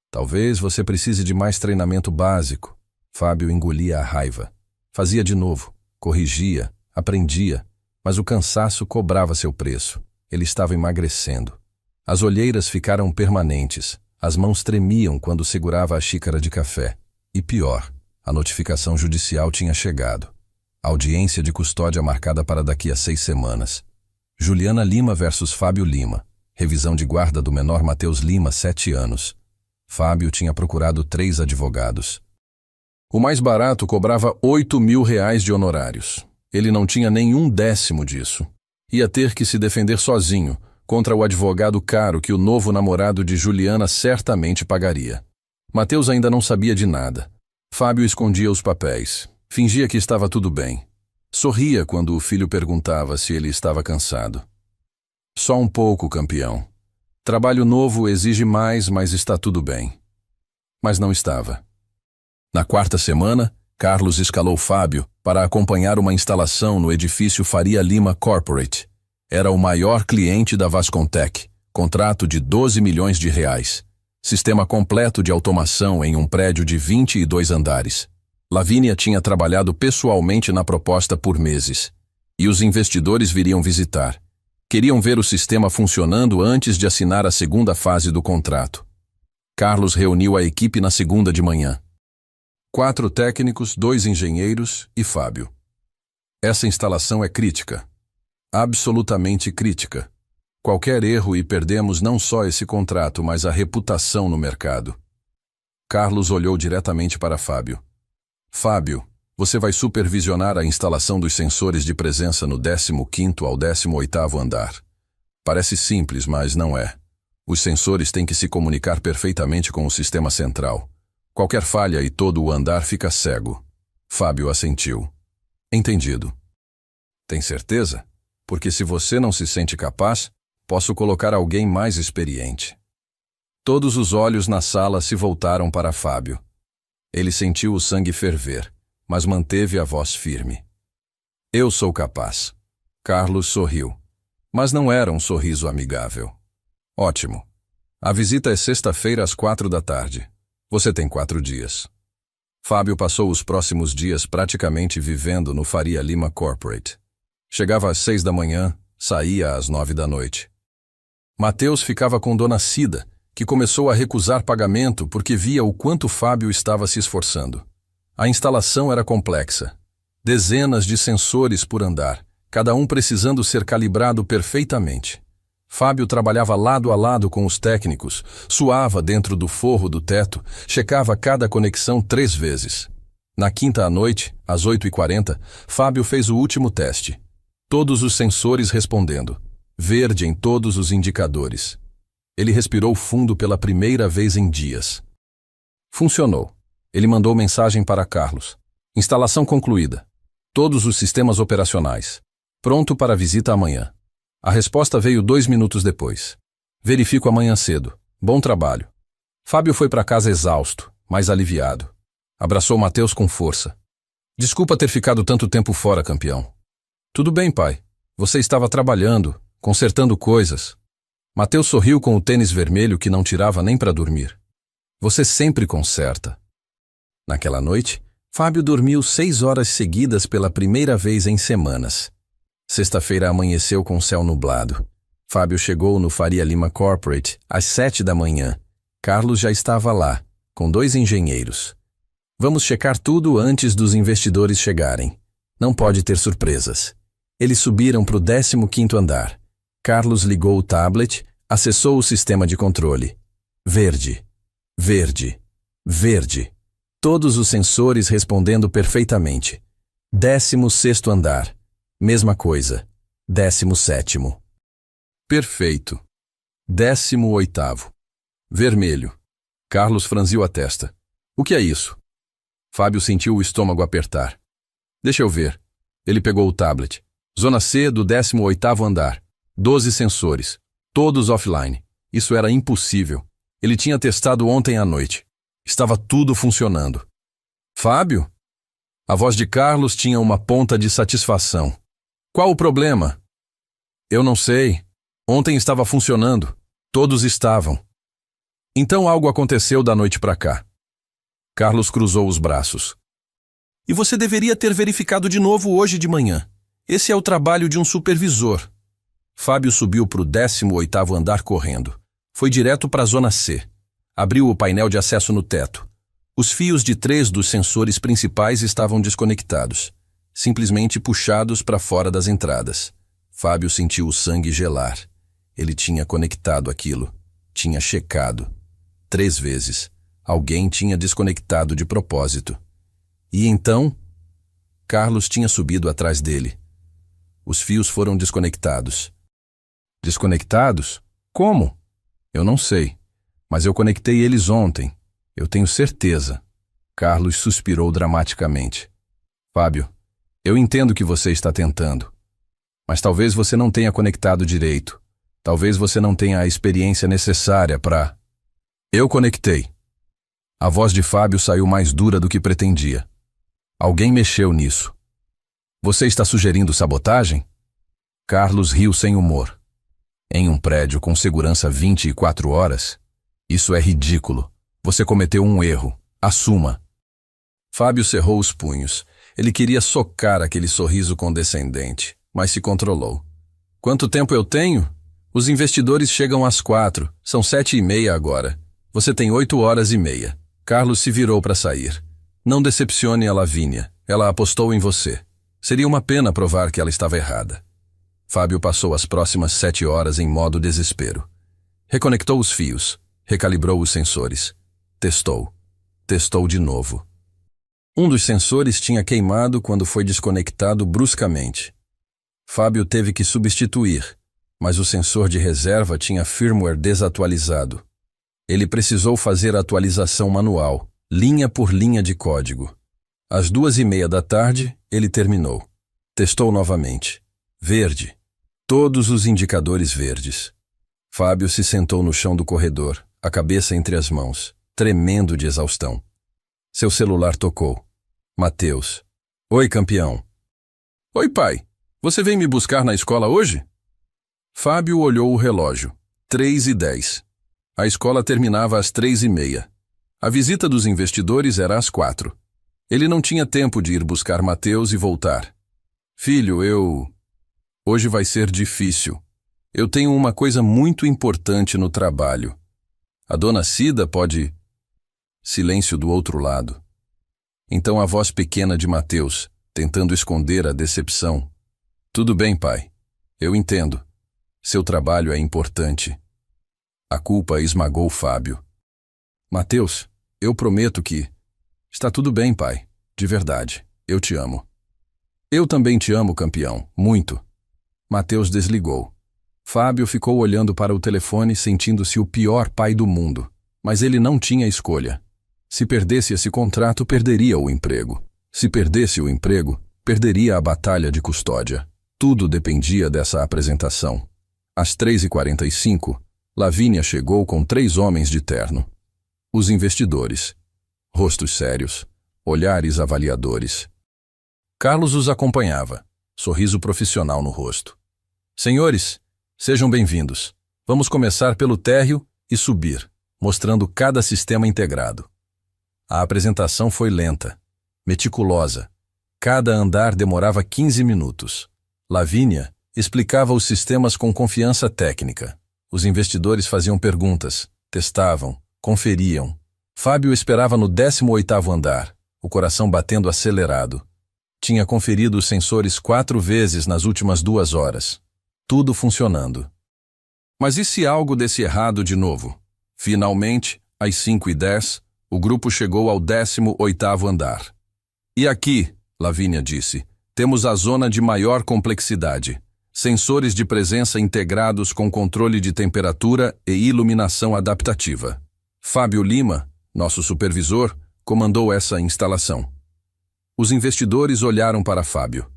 Talvez você precise de mais treinamento básico. Fábio engolia a raiva. Fazia de novo, corrigia, aprendia, mas o cansaço cobrava seu preço. Ele estava emagrecendo. As olheiras ficaram permanentes. As mãos tremiam quando segurava a xícara de café. E pior, a notificação judicial tinha chegado. Audiência de custódia marcada para daqui a 6 semanas. Juliana Lima versus Fábio Lima. Revisão de guarda do menor Mateus Lima, 7 anos. Fábio tinha procurado 3 advogados. O mais barato cobrava R$8.000 de honorários. Ele não tinha nenhum décimo disso. Ia ter que se defender sozinho, contra o advogado caro que o novo namorado de Juliana certamente pagaria. Mateus ainda não sabia de nada. Fábio escondia os papéis. Fingia que estava tudo bem. Sorria quando o filho perguntava se ele estava cansado. Só um pouco, campeão. Trabalho novo exige mais, mas está tudo bem. Mas não estava. Na 4ª semana, Carlos escalou Fábio para acompanhar uma instalação no edifício Faria Lima Corporate. Era o maior cliente da Vascontec, contrato de R$12 milhões. Sistema completo de automação em um prédio de 22 andares. Lavínia tinha trabalhado pessoalmente na proposta por meses. E os investidores viriam visitar. Queriam ver o sistema funcionando antes de assinar a 2ª fase do contrato. Carlos reuniu a equipe na segunda de manhã. 4 técnicos, 2 engenheiros e Fábio. Essa instalação é crítica. Absolutamente crítica. Qualquer erro e perdemos não só esse contrato, mas a reputação no mercado. Carlos olhou diretamente para Fábio. Fábio, você vai supervisionar a instalação dos sensores de presença no 15º ao 18º andar. Parece simples, mas não é. Os sensores têm que se comunicar perfeitamente com o sistema central. Qualquer falha e todo o andar fica cego. Fábio assentiu. Entendido. Tem certeza? Porque se você não se sente capaz, posso colocar alguém mais experiente. Todos os olhos na sala se voltaram para Fábio. Ele sentiu o sangue ferver, mas manteve a voz firme. Eu sou capaz. Carlos sorriu. Mas não era um sorriso amigável. Ótimo. A visita é sexta-feira às 4 da tarde. Você tem 4 dias. Fábio passou os próximos dias praticamente vivendo no Faria Lima Corporate. Chegava às 6 da manhã, saía às 9 da noite. Mateus ficava com Dona Cida, que começou a recusar pagamento porque via o quanto Fábio estava se esforçando. A instalação era complexa. Dezenas de sensores por andar, cada um precisando ser calibrado perfeitamente. Fábio trabalhava lado a lado com os técnicos, suava dentro do forro do teto, checava cada conexão 3 vezes. Na quinta à noite, às 8h40, Fábio fez o último teste. Todos os sensores respondendo. Verde em todos os indicadores. Ele respirou fundo pela primeira vez em dias. Funcionou. Ele mandou mensagem para Carlos. Instalação concluída. Todos os sistemas operacionais. Pronto para a visita amanhã. A resposta veio 2 minutos depois. Verifico amanhã cedo. Bom trabalho. Fábio foi para casa exausto, mas aliviado. Abraçou Mateus com força. Desculpa ter ficado tanto tempo fora, campeão. Tudo bem, pai. Você estava trabalhando, consertando coisas. Mateus sorriu com o tênis vermelho que não tirava nem para dormir. Você sempre conserta. Naquela noite, Fábio dormiu 6 horas seguidas pela primeira vez em semanas. Sexta-feira amanheceu com o céu nublado. Fábio chegou no Faria Lima Corporate às 7 da manhã. Carlos já estava lá, com 2 engenheiros. Vamos checar tudo antes dos investidores chegarem. Não pode ter surpresas. Eles subiram para o 15º andar. Carlos ligou o tablet, acessou o sistema de controle. Verde, verde, verde. Todos os sensores respondendo perfeitamente. 16º andar. Mesma coisa. 17º. Perfeito. 18º. Vermelho. Carlos franziu a testa. O que é isso? Fábio sentiu o estômago apertar. Deixa eu ver. Ele pegou o tablet. Zona C do 18º andar. 12 sensores. Todos offline. Isso era impossível. Ele tinha testado ontem à noite. Estava tudo funcionando. Fábio? A voz de Carlos tinha uma ponta de satisfação. Qual o problema? Eu não sei. Ontem estava funcionando. Todos estavam. Então algo aconteceu da noite para cá. Carlos cruzou os braços. E você deveria ter verificado de novo hoje de manhã. Esse é o trabalho de um supervisor. Fábio subiu para o 18º andar correndo. Foi direto para a zona C. Abriu o painel de acesso no teto. Os fios de 3 dos sensores principais estavam desconectados, simplesmente puxados para fora das entradas. Fábio sentiu o sangue gelar. Ele tinha conectado aquilo. Tinha checado. 3 vezes. Alguém tinha desconectado de propósito. E então, Carlos tinha subido atrás dele. Os fios foram desconectados. Desconectados? Como? Eu não sei, mas eu conectei eles ontem. Eu tenho certeza. Carlos suspirou dramaticamente. Fábio, eu entendo que você está tentando, mas talvez você não tenha conectado direito. Talvez você não tenha a experiência necessária para... Eu conectei. A voz de Fábio saiu mais dura do que pretendia. Alguém mexeu nisso. Você está sugerindo sabotagem? Carlos riu sem humor. Em um prédio com segurança 24 horas? Isso é ridículo. Você cometeu um erro. Assuma. Fábio cerrou os punhos. Ele queria socar aquele sorriso condescendente, mas se controlou. Quanto tempo eu tenho? Os investidores chegam às 4. São 7h30 agora. Você tem 8h30. Carlos se virou para sair. Não decepcione a Lavínia. Ela apostou em você. Seria uma pena provar que ela estava errada. Fábio passou as próximas 7 horas em modo desespero. Reconectou os fios. Recalibrou os sensores. Testou. Testou de novo. Um dos sensores tinha queimado quando foi desconectado bruscamente. Fábio teve que substituir, mas o sensor de reserva tinha firmware desatualizado. Ele precisou fazer a atualização manual, linha por linha de código. Às 2h30 da tarde, ele terminou. Testou novamente. Verde. Todos os indicadores verdes. Fábio se sentou no chão do corredor, a cabeça entre as mãos, tremendo de exaustão. Seu celular tocou. Mateus. Oi, campeão. Oi, pai. Você vem me buscar na escola hoje? Fábio olhou o relógio. 3h10. A escola terminava às 3h30. A visita dos investidores era às 4. Ele não tinha tempo de ir buscar Mateus e voltar. Filho, hoje vai ser difícil. Eu tenho uma coisa muito importante no trabalho. A dona Cida pode... Silêncio do outro lado. Então a voz pequena de Mateus, tentando esconder a decepção. Tudo bem, pai. Eu entendo. Seu trabalho é importante. A culpa esmagou Fábio. Mateus, eu prometo que... Está tudo bem, pai. De verdade. Eu te amo. Eu também te amo, campeão. Muito. Mateus desligou. Fábio ficou olhando para o telefone, sentindo-se o pior pai do mundo. Mas ele não tinha escolha. Se perdesse esse contrato, perderia o emprego. Se perdesse o emprego, perderia a batalha de custódia. Tudo dependia dessa apresentação. Às 3h45, Lavínia chegou com 3 homens de terno. Os investidores. Rostos sérios, olhares avaliadores. Carlos os acompanhava, sorriso profissional no rosto. Senhores, sejam bem-vindos. Vamos começar pelo térreo e subir, mostrando cada sistema integrado. A apresentação foi lenta, meticulosa. Cada andar demorava 15 minutos. Lavínia explicava os sistemas com confiança técnica. Os investidores faziam perguntas, testavam, conferiam. Fábio esperava no 18º andar, o coração batendo acelerado. Tinha conferido os sensores 4 vezes nas últimas 2 horas. Tudo funcionando. Mas e se algo desse errado de novo? Finalmente, às 5h10, o grupo chegou ao 18º andar. E aqui, Lavínia disse, temos a zona de maior complexidade. Sensores de presença integrados com controle de temperatura e iluminação adaptativa. Fábio Lima, nosso supervisor, comandou essa instalação. Os investidores olharam para Fábio.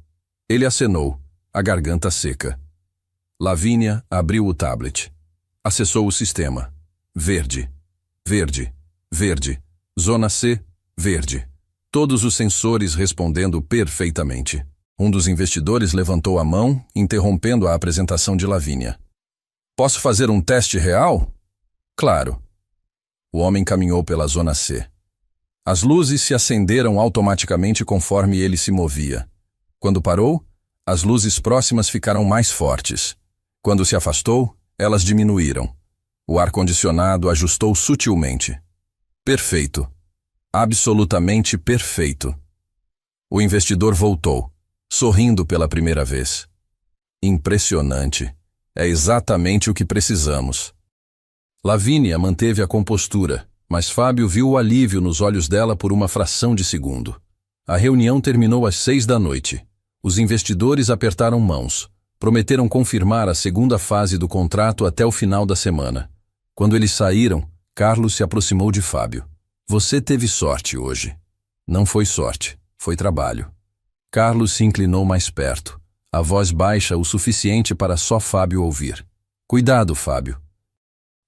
Ele acenou, a garganta seca. Lavínia abriu o tablet. Acessou o sistema. Verde. Verde. Verde. Zona C, verde. Todos os sensores respondendo perfeitamente. Um dos investidores levantou a mão, interrompendo a apresentação de Lavínia. Posso fazer um teste real? Claro. O homem caminhou pela zona C. As luzes se acenderam automaticamente conforme ele se movia. Quando parou, as luzes próximas ficaram mais fortes. Quando se afastou, elas diminuíram. O ar-condicionado ajustou sutilmente. Perfeito. Absolutamente perfeito. O investidor voltou, sorrindo pela primeira vez. Impressionante. É exatamente o que precisamos. Lavínia manteve a compostura, mas Fábio viu o alívio nos olhos dela por uma fração de segundo. A reunião terminou às 18h. Os investidores apertaram mãos. Prometeram confirmar a segunda fase do contrato até o final da semana. Quando eles saíram, Carlos se aproximou de Fábio. Você teve sorte hoje. Não foi sorte, foi trabalho. Carlos se inclinou mais perto, a voz baixa o suficiente para só Fábio ouvir. Cuidado, Fábio.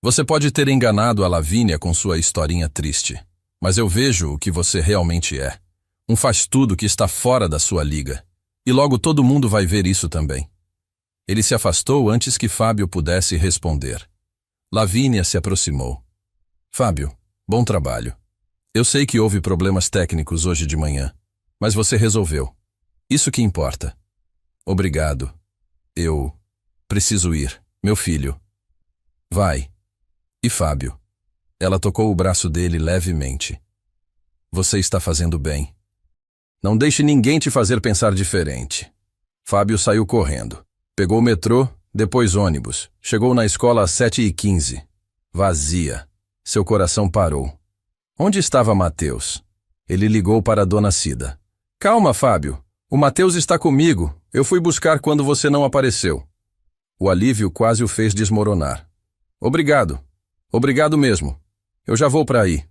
Você pode ter enganado a Lavínia com sua historinha triste, mas eu vejo o que você realmente é. Um faz-tudo que está fora da sua liga. E logo todo mundo vai ver isso também. Ele se afastou antes que Fábio pudesse responder. Lavínia se aproximou. Fábio, bom trabalho. Eu sei que houve problemas técnicos hoje de manhã, mas você resolveu. Isso que importa. Obrigado. Eu preciso ir, meu filho. Vai. E Fábio? Ela tocou o braço dele levemente. Você está fazendo bem. Não deixe ninguém te fazer pensar diferente. Fábio saiu correndo. Pegou o metrô, depois ônibus. Chegou na escola às 7h15. Vazia. Seu coração parou. Onde estava Mateus? Ele ligou para a dona Cida. Calma, Fábio. O Mateus está comigo. Eu fui buscar quando você não apareceu. O alívio quase o fez desmoronar. Obrigado. Obrigado mesmo. Eu já vou para aí.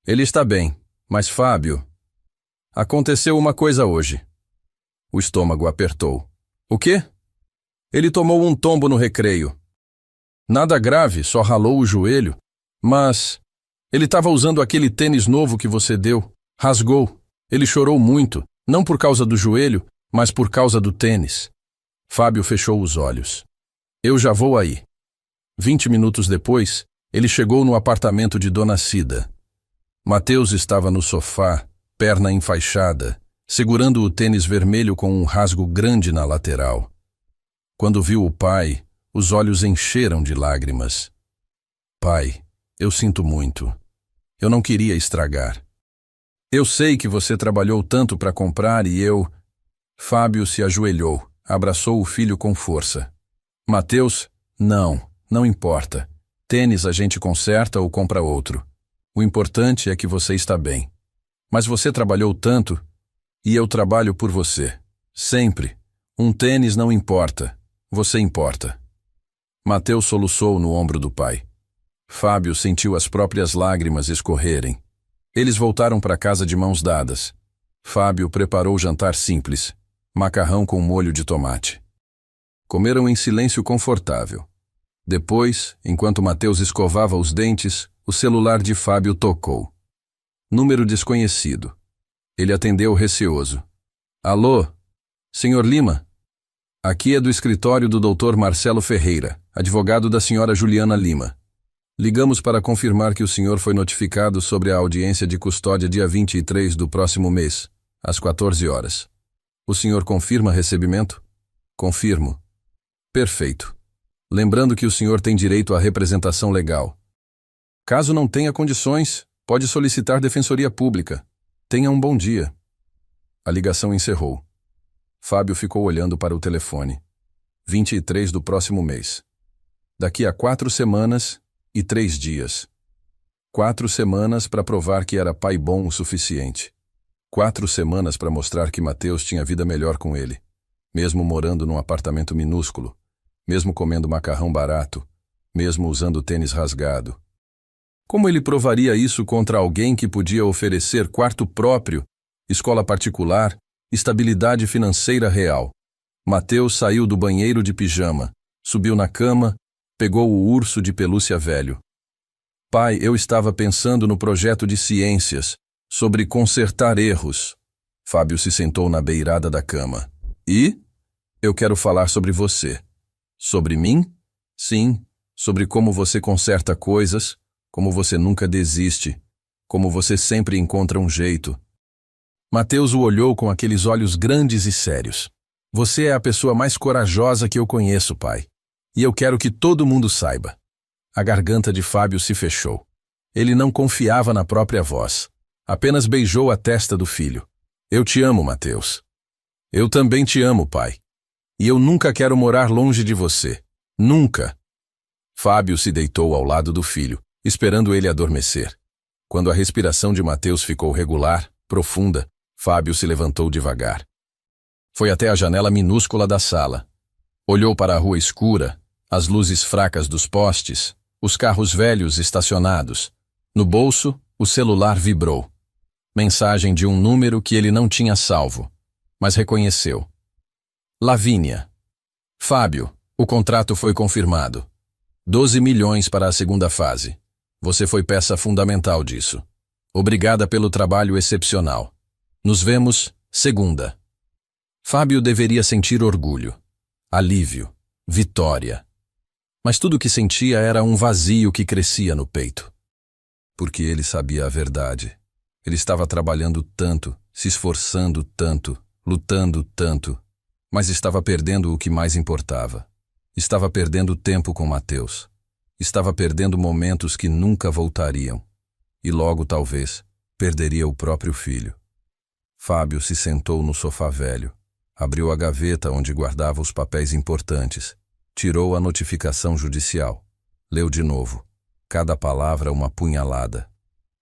Ele está bem, mas Fábio... Aconteceu uma coisa hoje. O estômago apertou. O quê? Ele tomou um tombo no recreio. Nada grave, só ralou o joelho. Mas... Ele estava usando aquele tênis novo que você deu. Rasgou. Ele chorou muito, não por causa do joelho, mas por causa do tênis. Fábio fechou os olhos. Eu já vou aí. 20 minutos depois, ele chegou no apartamento de Dona Cida. Mateus estava no sofá, perna enfaixada, segurando o tênis vermelho com um rasgo grande na lateral. Quando viu o pai, os olhos encheram de lágrimas. Pai, eu sinto muito. Eu não queria estragar. Eu sei que você trabalhou tanto para comprar e eu... Fábio se ajoelhou, Abraçou o filho com força. Mateus, não importa. Tênis a gente conserta ou compra outro. O importante é que você está bem. Mas você trabalhou tanto, e eu trabalho por você. Sempre. Um tênis não importa. Você importa. Mateus soluçou no ombro do pai. Fábio sentiu as próprias lágrimas escorrerem. Eles voltaram para casa de mãos dadas. Fábio preparou jantar simples, macarrão com molho de tomate. Comeram em silêncio confortável. Depois, enquanto Mateus escovava os dentes, o celular de Fábio tocou. Número desconhecido. Ele atendeu receoso. Alô? Senhor Lima? Aqui é do escritório do Dr. Marcelo Ferreira, advogado da senhora Juliana Lima. Ligamos para confirmar que o senhor foi notificado sobre a audiência de custódia dia 23 do próximo mês, às 14 horas. O senhor confirma recebimento? Confirmo. Perfeito. Lembrando que o senhor tem direito à representação legal. Caso não tenha condições, pode solicitar defensoria pública. Tenha um bom dia. A ligação encerrou. Fábio ficou olhando para o telefone. 23 do próximo mês. Daqui a 4 semanas e 3 dias. 4 semanas para provar que era pai bom o suficiente. 4 semanas para mostrar que Mateus tinha vida melhor com ele. Mesmo morando num apartamento minúsculo. Mesmo comendo macarrão barato. Mesmo usando tênis rasgado. Como ele provaria isso contra alguém que podia oferecer quarto próprio, escola particular, estabilidade financeira real? Mateus saiu do banheiro de pijama, subiu na cama, pegou o urso de pelúcia velho. Pai, eu estava pensando no projeto de ciências, sobre consertar erros. Fábio se sentou na beirada da cama. E? Eu quero falar sobre você. Sobre mim? Sim, sobre como você conserta coisas, como você nunca desiste, como você sempre encontra um jeito. Mateus o olhou com aqueles olhos grandes e sérios. Você é a pessoa mais corajosa que eu conheço, pai. E eu quero que todo mundo saiba. A garganta de Fábio se fechou. Ele não confiava na própria voz. Apenas beijou a testa do filho. Eu te amo, Mateus. Eu também te amo, pai. E eu nunca quero morar longe de você. Nunca. Fábio se deitou ao lado do filho, esperando ele adormecer. Quando a respiração de Mateus ficou regular, profunda, Fábio se levantou devagar. Foi até a janela minúscula da sala. Olhou para a rua escura, as luzes fracas dos postes, os carros velhos estacionados. No bolso, o celular vibrou. Mensagem de um número que ele não tinha salvo, mas reconheceu. Lavínia. Fábio, o contrato foi confirmado. 12 milhões para a segunda fase. Você foi peça fundamental disso. Obrigada pelo trabalho excepcional. Nos vemos, segunda. Fábio deveria sentir orgulho, alívio, vitória. Mas tudo o que sentia era um vazio que crescia no peito. Porque ele sabia a verdade. Ele estava trabalhando tanto, se esforçando tanto, lutando tanto, mas estava perdendo o que mais importava. Estava perdendo tempo com Mateus. Estava perdendo momentos que nunca voltariam. E logo, talvez, perderia o próprio filho. Fábio se sentou no sofá velho. Abriu a gaveta onde guardava os papéis importantes. Tirou a notificação judicial. Leu de novo. Cada palavra uma punhalada.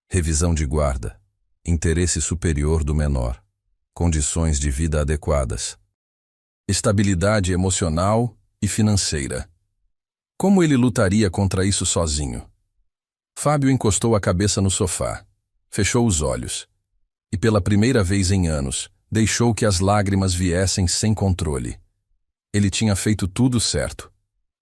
Revisão de guarda. Interesse superior do menor. Condições de vida adequadas. Estabilidade emocional e financeira. Como ele lutaria contra isso sozinho? Fábio encostou a cabeça no sofá. Fechou os olhos. E pela primeira vez em anos, deixou que as lágrimas viessem sem controle. Ele tinha feito tudo certo.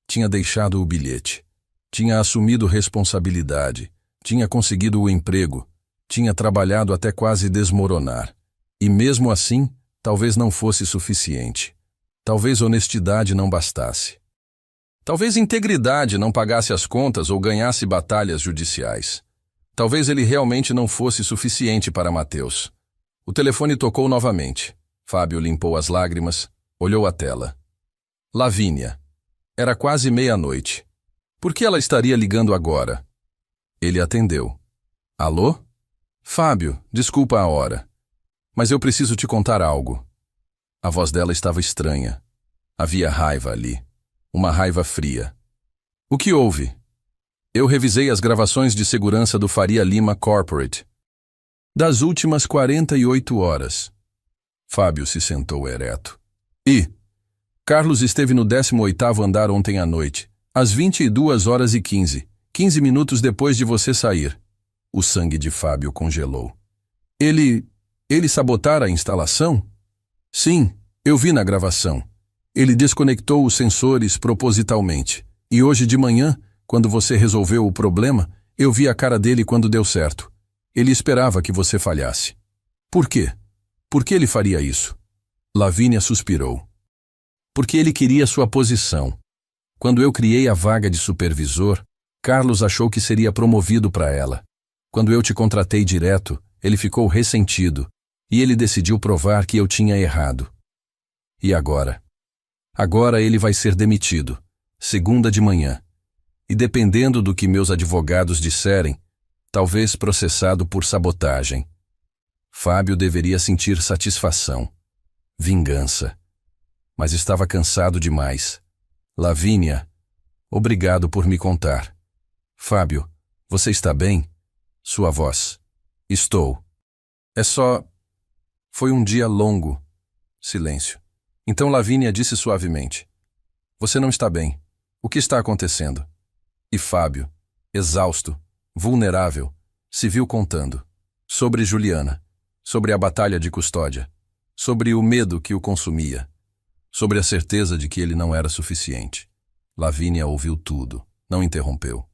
Tinha deixado o bilhete. Tinha assumido responsabilidade. Tinha conseguido o emprego. Tinha trabalhado até quase desmoronar. E mesmo assim, talvez não fosse suficiente. Talvez honestidade não bastasse. Talvez integridade não pagasse as contas ou ganhasse batalhas judiciais. Talvez ele realmente não fosse suficiente para Mateus. O telefone tocou novamente. Fábio limpou as lágrimas, olhou a tela. Lavínia. Era quase meia-noite. Por que ela estaria ligando agora? Ele atendeu. Alô? Fábio, desculpa a hora. Mas eu preciso te contar algo. A voz dela estava estranha. Havia raiva ali. Uma raiva fria. O que houve? Eu revisei as gravações de segurança do Faria Lima Corporate. Das últimas 48 horas. Fábio se sentou ereto. Carlos esteve no 18º andar ontem à noite, às 22h15, 15 minutos depois de você sair. O sangue de Fábio congelou. Ele sabotara a instalação? Sim, eu vi na gravação. Ele desconectou os sensores propositalmente. E hoje de manhã, quando você resolveu o problema, eu vi a cara dele quando deu certo. Ele esperava que você falhasse. Por quê? Por que ele faria isso? Lavínia suspirou. Porque ele queria sua posição. Quando eu criei a vaga de supervisor, Carlos achou que seria promovido para ela. Quando eu te contratei direto, ele ficou ressentido, e ele decidiu provar que eu tinha errado. E agora? Agora ele vai ser demitido, segunda de manhã. E dependendo do que meus advogados disserem, talvez processado por sabotagem. Fábio deveria sentir satisfação, vingança. Mas estava cansado demais. Lavínia, obrigado por me contar. Fábio, você está bem? Sua voz. Estou. É só... Foi um dia longo. Silêncio. Então Lavínia disse suavemente. Você não está bem. O que está acontecendo? E Fábio, exausto, vulnerável, se viu contando. Sobre Juliana. Sobre a batalha de custódia. Sobre o medo que o consumia. Sobre a certeza de que ele não era suficiente. Lavínia ouviu tudo, não interrompeu.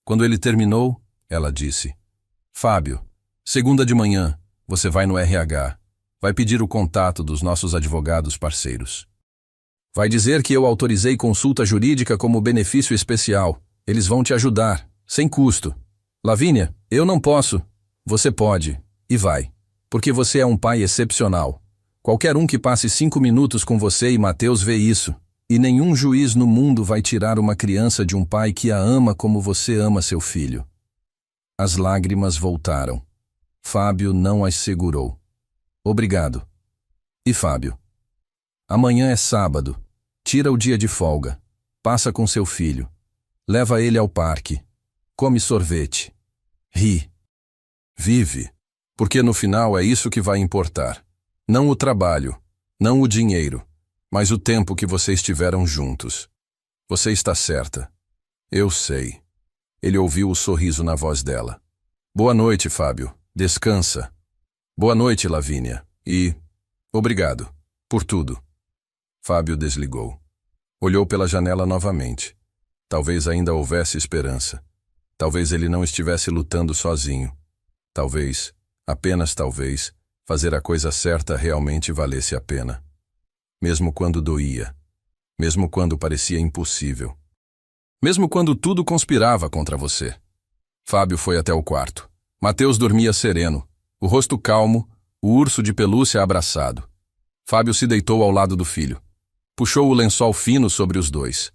Quando ele terminou, ela disse: Fábio, segunda de manhã, você vai no RH, vai pedir o contato dos nossos advogados parceiros. Vai dizer que eu autorizei consulta jurídica como benefício especial. Eles vão te ajudar, sem custo. Lavínia, eu não posso. Você pode, e vai, porque você é um pai excepcional. Qualquer um que passe 5 minutos com você e Mateus vê isso. E nenhum juiz no mundo vai tirar uma criança de um pai que a ama como você ama seu filho. As lágrimas voltaram. Fábio não as segurou. Obrigado. E Fábio? Amanhã é sábado. Tira o dia de folga. Passa com seu filho. Leva ele ao parque. Come sorvete. Ri. Vive. Porque no final é isso que vai importar. Não o trabalho, não o dinheiro, mas o tempo que vocês tiveram juntos. Você está certa. Eu sei. Ele ouviu o sorriso na voz dela. Boa noite, Fábio. Descansa. Boa noite, Lavínia. E... obrigado. Por tudo. Fábio desligou. Olhou pela janela novamente. Talvez ainda houvesse esperança. Talvez ele não estivesse lutando sozinho. Talvez, apenas talvez, fazer a coisa certa realmente valesse a pena. Mesmo quando doía. Mesmo quando parecia impossível. Mesmo quando tudo conspirava contra você. Fábio foi até o quarto. Mateus dormia sereno, o rosto calmo, o urso de pelúcia abraçado. Fábio se deitou ao lado do filho. Puxou o lençol fino sobre os dois.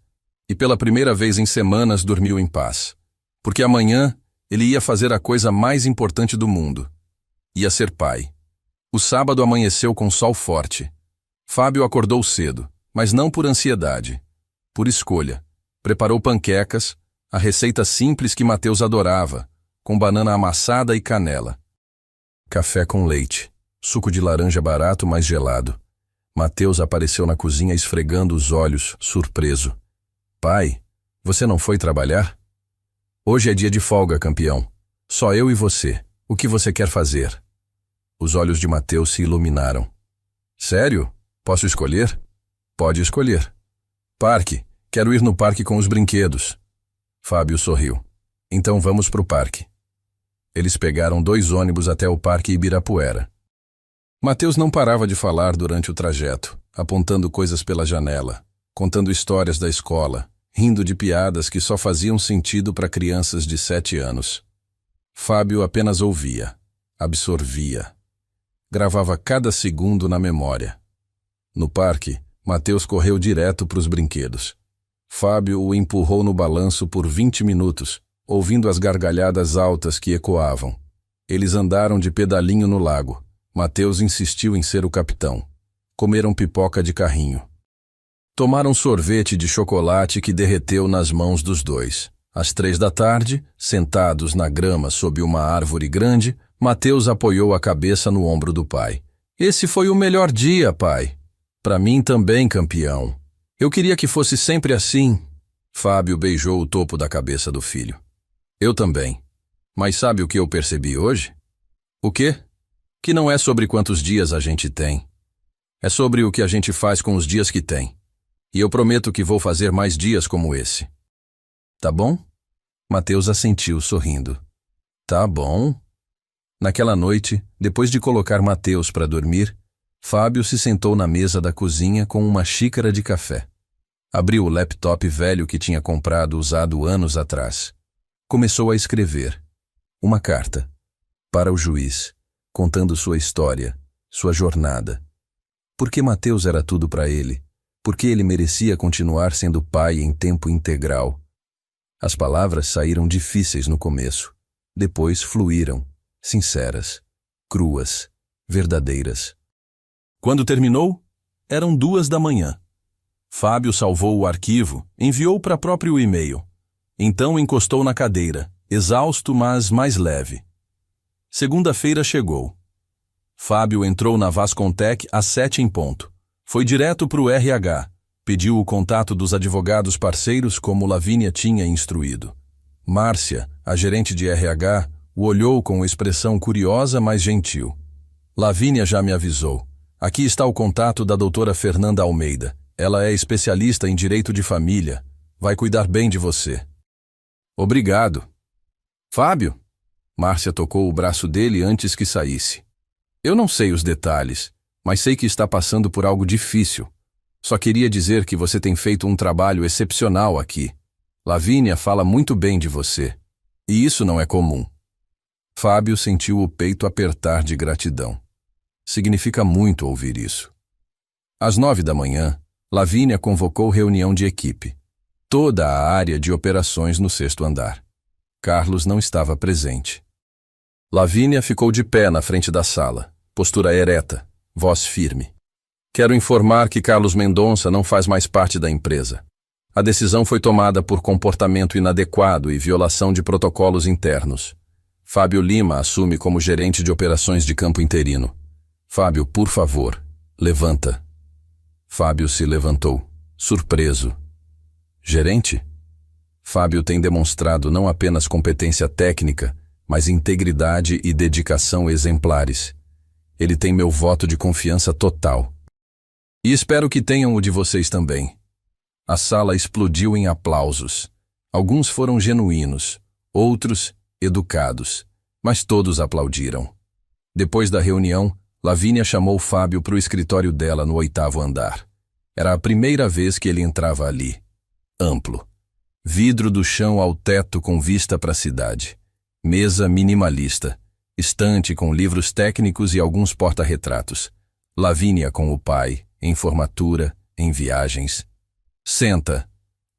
E pela primeira vez em semanas dormiu em paz. Porque amanhã ele ia fazer a coisa mais importante do mundo. Ia ser pai. O sábado amanheceu com sol forte. Fábio acordou cedo, mas não por ansiedade. Por escolha. Preparou panquecas, a receita simples que Mateus adorava, com banana amassada e canela. Café com leite, suco de laranja barato, mas gelado. Mateus apareceu na cozinha esfregando os olhos, surpreso. Pai, você não foi trabalhar? Hoje é dia de folga, campeão. Só eu e você. O que você quer fazer? Os olhos de Mateus se iluminaram. Sério? Posso escolher? Pode escolher. Parque. Quero ir no parque com os brinquedos. Fábio sorriu. Então vamos pro parque. Eles pegaram 2 ônibus até o Parque Ibirapuera. Mateus não parava de falar durante o trajeto, apontando coisas pela janela, contando histórias da escola, rindo de piadas que só faziam sentido para crianças de 7 anos. Fábio apenas ouvia, absorvia. Gravava cada segundo na memória. No parque, Mateus correu direto para os brinquedos. Fábio o empurrou no balanço por 20 minutos, ouvindo as gargalhadas altas que ecoavam. Eles andaram de pedalinho no lago. Mateus insistiu em ser o capitão. Comeram pipoca de carrinho. Tomaram sorvete de chocolate que derreteu nas mãos dos dois. Às 3 da tarde, sentados na grama sob uma árvore grande, Mateus apoiou a cabeça no ombro do pai. Esse foi o melhor dia, pai. Para mim também, campeão. Eu queria que fosse sempre assim. Fábio beijou o topo da cabeça do filho. Eu também. Mas sabe o que eu percebi hoje? O quê? Que não é sobre quantos dias a gente tem. É sobre o que a gente faz com os dias que tem. E eu prometo que vou fazer mais dias como esse. Tá bom? Mateus assentiu, sorrindo. Tá bom. Naquela noite, depois de colocar Mateus para dormir, Fábio se sentou na mesa da cozinha com uma xícara de café. Abriu o laptop velho que tinha comprado usado anos atrás. Começou a escrever. Uma carta. Para o juiz, contando sua história, sua jornada. Por que Mateus era tudo para ele? Por que ele merecia continuar sendo pai em tempo integral? As palavras saíram difíceis no começo. Depois fluíram, sinceras, cruas, verdadeiras. Quando terminou, eram 2 da manhã. Fábio salvou o arquivo, enviou para próprio e-mail. Então encostou na cadeira, exausto, mas mais leve. Segunda-feira chegou. Fábio entrou na Vascontec às 7 em ponto. Foi direto para o RH. Pediu o contato dos advogados parceiros como Lavínia tinha instruído. Márcia, a gerente de RH, o olhou com expressão curiosa, mas gentil. Lavínia já me avisou. Aqui está o contato da doutora Fernanda Almeida. Ela é especialista em direito de família. Vai cuidar bem de você. Obrigado. Fábio? Márcia tocou o braço dele antes que saísse. Eu não sei os detalhes, mas sei que está passando por algo difícil. Só queria dizer que você tem feito um trabalho excepcional aqui. Lavínia fala muito bem de você. E isso não é comum. Fábio sentiu o peito apertar de gratidão. Significa muito ouvir isso. Às 9 da manhã, Lavínia convocou reunião de equipe. Toda a área de operações no 6º andar. Carlos não estava presente. Lavínia ficou de pé na frente da sala, postura ereta, voz firme. Quero informar que Carlos Mendonça não faz mais parte da empresa. A decisão foi tomada por comportamento inadequado e violação de protocolos internos. Fábio Lima assume como gerente de operações de campo interino. Fábio, por favor, levanta. Fábio se levantou, surpreso. Gerente? Fábio tem demonstrado não apenas competência técnica, mas integridade e dedicação exemplares. Ele tem meu voto de confiança total. E espero que tenham o de vocês também. A sala explodiu em aplausos. Alguns foram genuínos, outros educados, mas todos aplaudiram. Depois da reunião, Lavínia chamou Fábio para o escritório dela no 8º andar. Era a primeira vez que ele entrava ali. Amplo. Vidro do chão ao teto com vista para a cidade. Mesa minimalista. Estante com livros técnicos e alguns porta-retratos. Lavínia com o pai, em formatura, em viagens. Senta.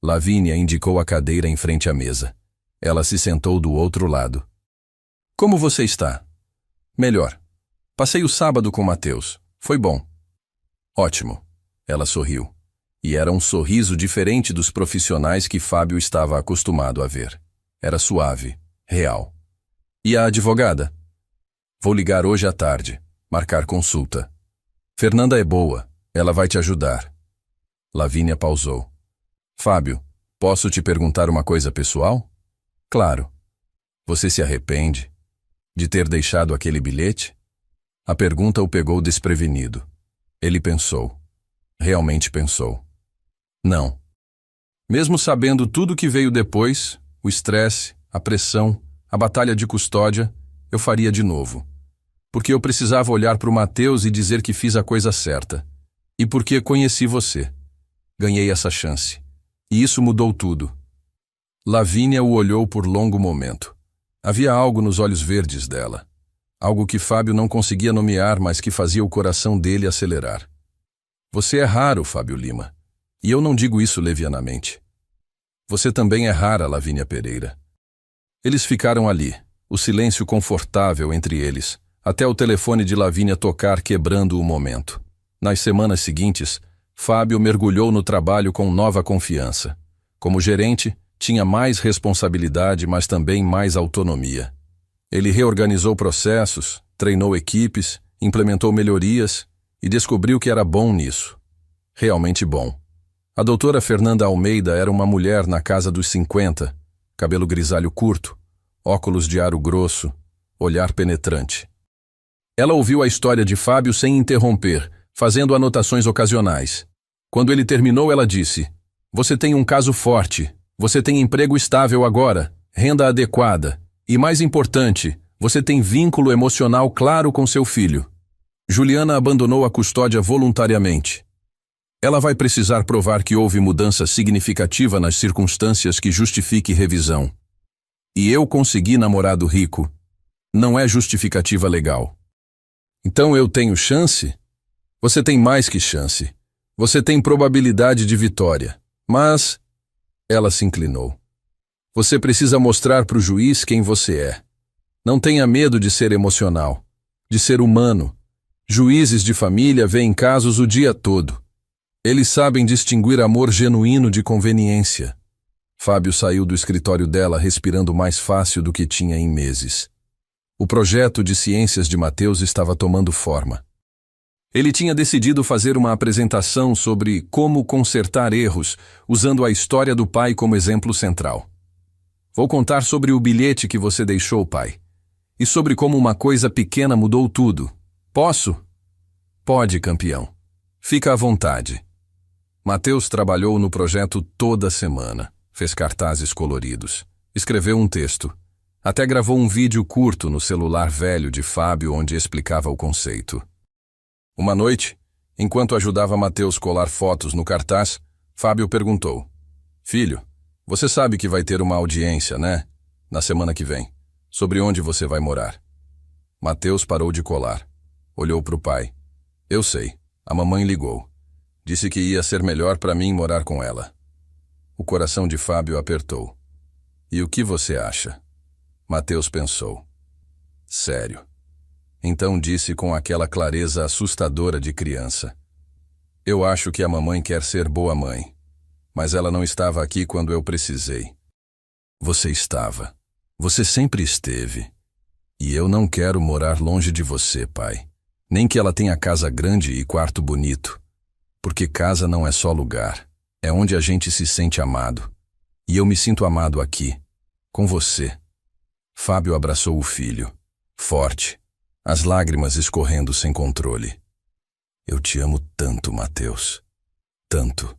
Lavínia indicou a cadeira em frente à mesa. Ela se sentou do outro lado. Como você está? Melhor. Passei o sábado com Mateus. Foi bom. Ótimo. Ela sorriu. E era um sorriso diferente dos profissionais que Fábio estava acostumado a ver. Era suave, real. E a advogada? Vou ligar hoje à tarde, marcar consulta. Fernanda é boa, ela vai te ajudar. Lavínia pausou. Fábio, posso te perguntar uma coisa pessoal? Claro. Você se arrepende de ter deixado aquele bilhete? A pergunta o pegou desprevenido. Ele pensou. Realmente pensou. Não. Mesmo sabendo tudo que veio depois, o estresse, a pressão, a batalha de custódia, eu faria de novo. Porque eu precisava olhar para o Mateus e dizer que fiz a coisa certa. E porque conheci você. Ganhei essa chance. E isso mudou tudo. Lavínia o olhou por longo momento. Havia algo nos olhos verdes dela. Algo que Fábio não conseguia nomear, mas que fazia o coração dele acelerar. Você é raro, Fábio Lima. E eu não digo isso levianamente. Você também é rara, Lavínia Pereira. Eles ficaram ali, o silêncio confortável entre eles, até o telefone de Lavínia tocar quebrando o momento. Nas semanas seguintes, Fábio mergulhou no trabalho com nova confiança. Como gerente, tinha mais responsabilidade, mas também mais autonomia. Ele reorganizou processos, treinou equipes, implementou melhorias e descobriu que era bom nisso. Realmente bom. A doutora Fernanda Almeida era uma mulher na casa dos 50, cabelo grisalho curto, óculos de aro grosso, olhar penetrante. Ela ouviu a história de Fábio sem interromper, fazendo anotações ocasionais. Quando ele terminou, ela disse: "Você tem um caso forte, você tem emprego estável agora, renda adequada e, mais importante, você tem vínculo emocional claro com seu filho." Juliana abandonou a custódia voluntariamente. Ela vai precisar provar que houve mudança significativa nas circunstâncias que justifique revisão. E eu consegui namorado rico. Não é justificativa legal. Então eu tenho chance? Você tem mais que chance. Você tem probabilidade de vitória. Mas... Ela se inclinou. Você precisa mostrar para o juiz quem você é. Não tenha medo de ser emocional, de ser humano. Juízes de família veem casos o dia todo. Eles sabem distinguir amor genuíno de conveniência. Fábio saiu do escritório dela respirando mais fácil do que tinha em meses. O projeto de ciências de Mateus estava tomando forma. Ele tinha decidido fazer uma apresentação sobre como consertar erros, usando a história do pai como exemplo central. Vou contar sobre o bilhete que você deixou, pai, e sobre como uma coisa pequena mudou tudo. Posso? Pode, campeão. Fica à vontade. Mateus trabalhou no projeto toda semana, fez cartazes coloridos, escreveu um texto, até gravou um vídeo curto no celular velho de Fábio onde explicava o conceito. Uma noite, enquanto ajudava Mateus colar fotos no cartaz, Fábio perguntou: "Filho, você sabe que vai ter uma audiência, né? Na semana que vem, sobre onde você vai morar." Mateus parou de colar, olhou para o pai. "Eu sei, a mamãe ligou. Disse que ia ser melhor para mim morar com ela." O coração de Fábio apertou. "E o que você acha?" Mateus pensou. "Sério." Então disse com aquela clareza assustadora de criança: "Eu acho que a mamãe quer ser boa mãe, mas ela não estava aqui quando eu precisei." "Você estava. Você sempre esteve. E eu não quero morar longe de você, pai. Nem que ela tenha casa grande e quarto bonito. Porque casa não é só lugar. É onde a gente se sente amado. E eu me sinto amado aqui, com você." Fábio abraçou o filho, forte, as lágrimas escorrendo sem controle. "Eu te amo tanto, Mateus. Tanto."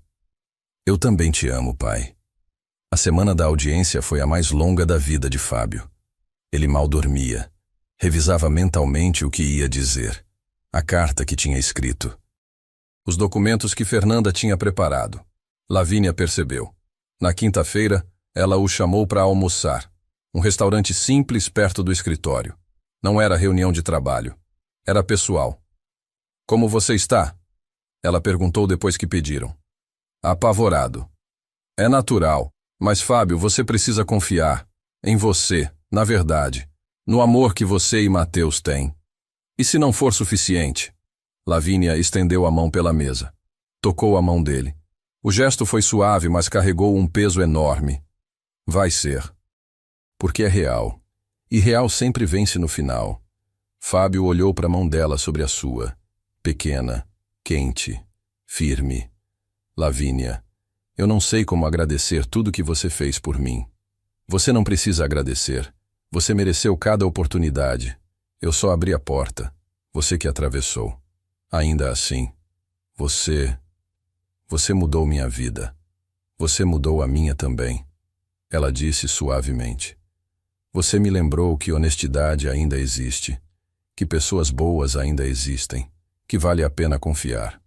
"Eu também te amo, pai." A semana da audiência foi a mais longa da vida de Fábio. Ele mal dormia. Revisava mentalmente o que ia dizer. A carta que tinha escrito. Os documentos que Fernanda tinha preparado. Lavínia percebeu. Na quinta-feira, ela o chamou para almoçar. Um restaurante simples perto do escritório. Não era reunião de trabalho. Era pessoal. "Como você está?" Ela perguntou depois que pediram. Apavorado. "É natural. Mas, Fábio, você precisa confiar. Em você, na verdade. No amor que você e Mateus têm. E se não for suficiente?" Lavínia estendeu a mão pela mesa. Tocou a mão dele. O gesto foi suave, mas carregou um peso enorme. "Vai ser. Porque é real. E real sempre vence no final." Fábio olhou para a mão dela sobre a sua. Pequena, quente, firme. "Lavínia, eu não sei como agradecer tudo que você fez por mim. Você não precisa agradecer. Você mereceu cada oportunidade. Eu só abri a porta. Você que atravessou. Ainda assim, você mudou minha vida. Você mudou a minha também." Ela disse suavemente. "Você me lembrou que honestidade ainda existe, que pessoas boas ainda existem, que vale a pena confiar."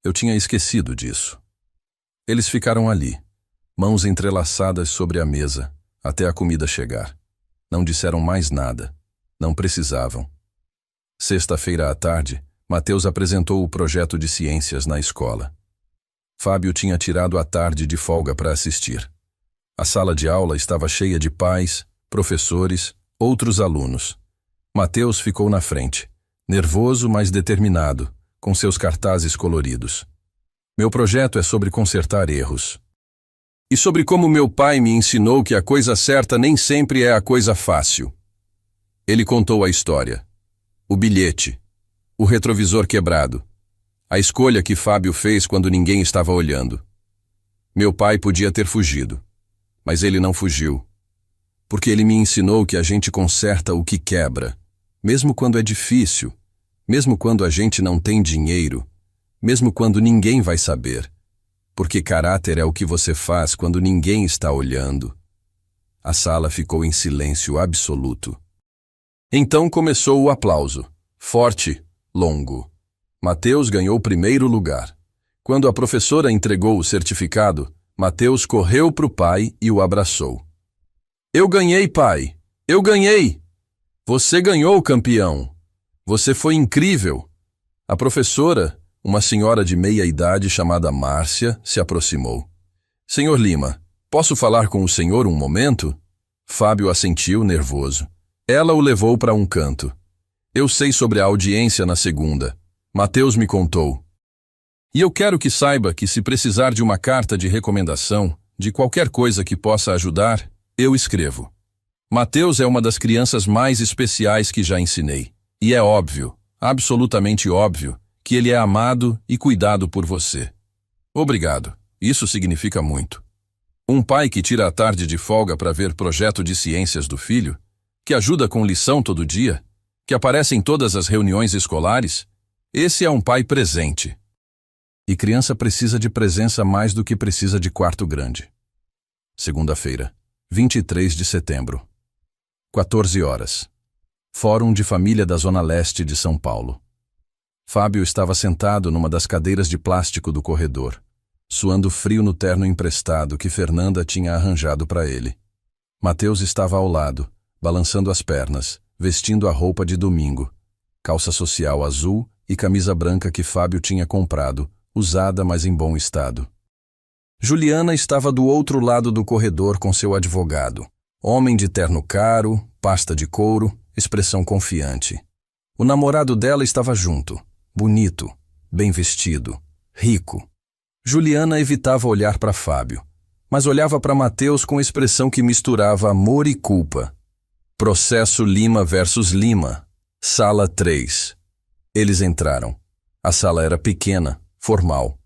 Eu tinha esquecido disso. Eles ficaram ali, mãos entrelaçadas sobre a mesa, até a comida chegar. Não disseram mais nada. Não precisavam. Sexta-feira à tarde, Mateus apresentou o projeto de ciências na escola. Fábio tinha tirado a tarde de folga para assistir. A sala de aula estava cheia de pais, professores, outros alunos. Mateus ficou na frente, nervoso, mas determinado, com seus cartazes coloridos. Meu projeto é sobre consertar erros. E sobre como meu pai me ensinou que a coisa certa nem sempre é a coisa fácil. Ele contou a história. O bilhete. O retrovisor quebrado. A escolha que Fábio fez quando ninguém estava olhando. Meu pai podia ter fugido, mas ele não fugiu. Porque ele me ensinou que a gente conserta o que quebra, mesmo quando é difícil, mesmo quando a gente não tem dinheiro, mesmo quando ninguém vai saber. Porque caráter é o que você faz quando ninguém está olhando. A sala ficou em silêncio absoluto. Então começou o aplauso. Forte, longo. Mateus ganhou o primeiro lugar. Quando a professora entregou o certificado, Mateus correu para o pai e o abraçou. Eu ganhei, pai! Eu ganhei! Você ganhou, campeão! Você foi incrível! A professora, uma senhora de meia idade chamada Márcia, se aproximou. Senhor Lima, posso falar com o senhor um momento? Fábio assentiu, nervoso. Ela o levou para um canto. Eu sei sobre a audiência na segunda. Mateus me contou. E eu quero que saiba que se precisar de uma carta de recomendação, de qualquer coisa que possa ajudar, eu escrevo. Mateus é uma das crianças mais especiais que já ensinei. E é óbvio, absolutamente óbvio, que ele é amado e cuidado por você. Obrigado. Isso significa muito. Um pai que tira a tarde de folga para ver projeto de ciências do filho, que ajuda com lição todo dia, que aparece em todas as reuniões escolares, esse é um pai presente. E criança precisa de presença mais do que precisa de quarto grande. Segunda-feira, 23 de setembro. 14 horas. Fórum de Família da Zona Leste de São Paulo. Fábio estava sentado numa das cadeiras de plástico do corredor, suando frio no terno emprestado que Fernanda tinha arranjado para ele. Mateus estava ao lado, balançando as pernas, vestindo a roupa de domingo, calça social azul e camisa branca que Fábio tinha comprado, usada mas em bom estado. Juliana estava do outro lado do corredor com seu advogado, homem de terno caro, pasta de couro, expressão confiante. O namorado dela estava junto, bonito, bem vestido, rico. Juliana evitava olhar para Fábio, mas olhava para Mateus com expressão que misturava amor e culpa. Processo Lima versus Lima, sala 3. Eles entraram. A sala era pequena, formal.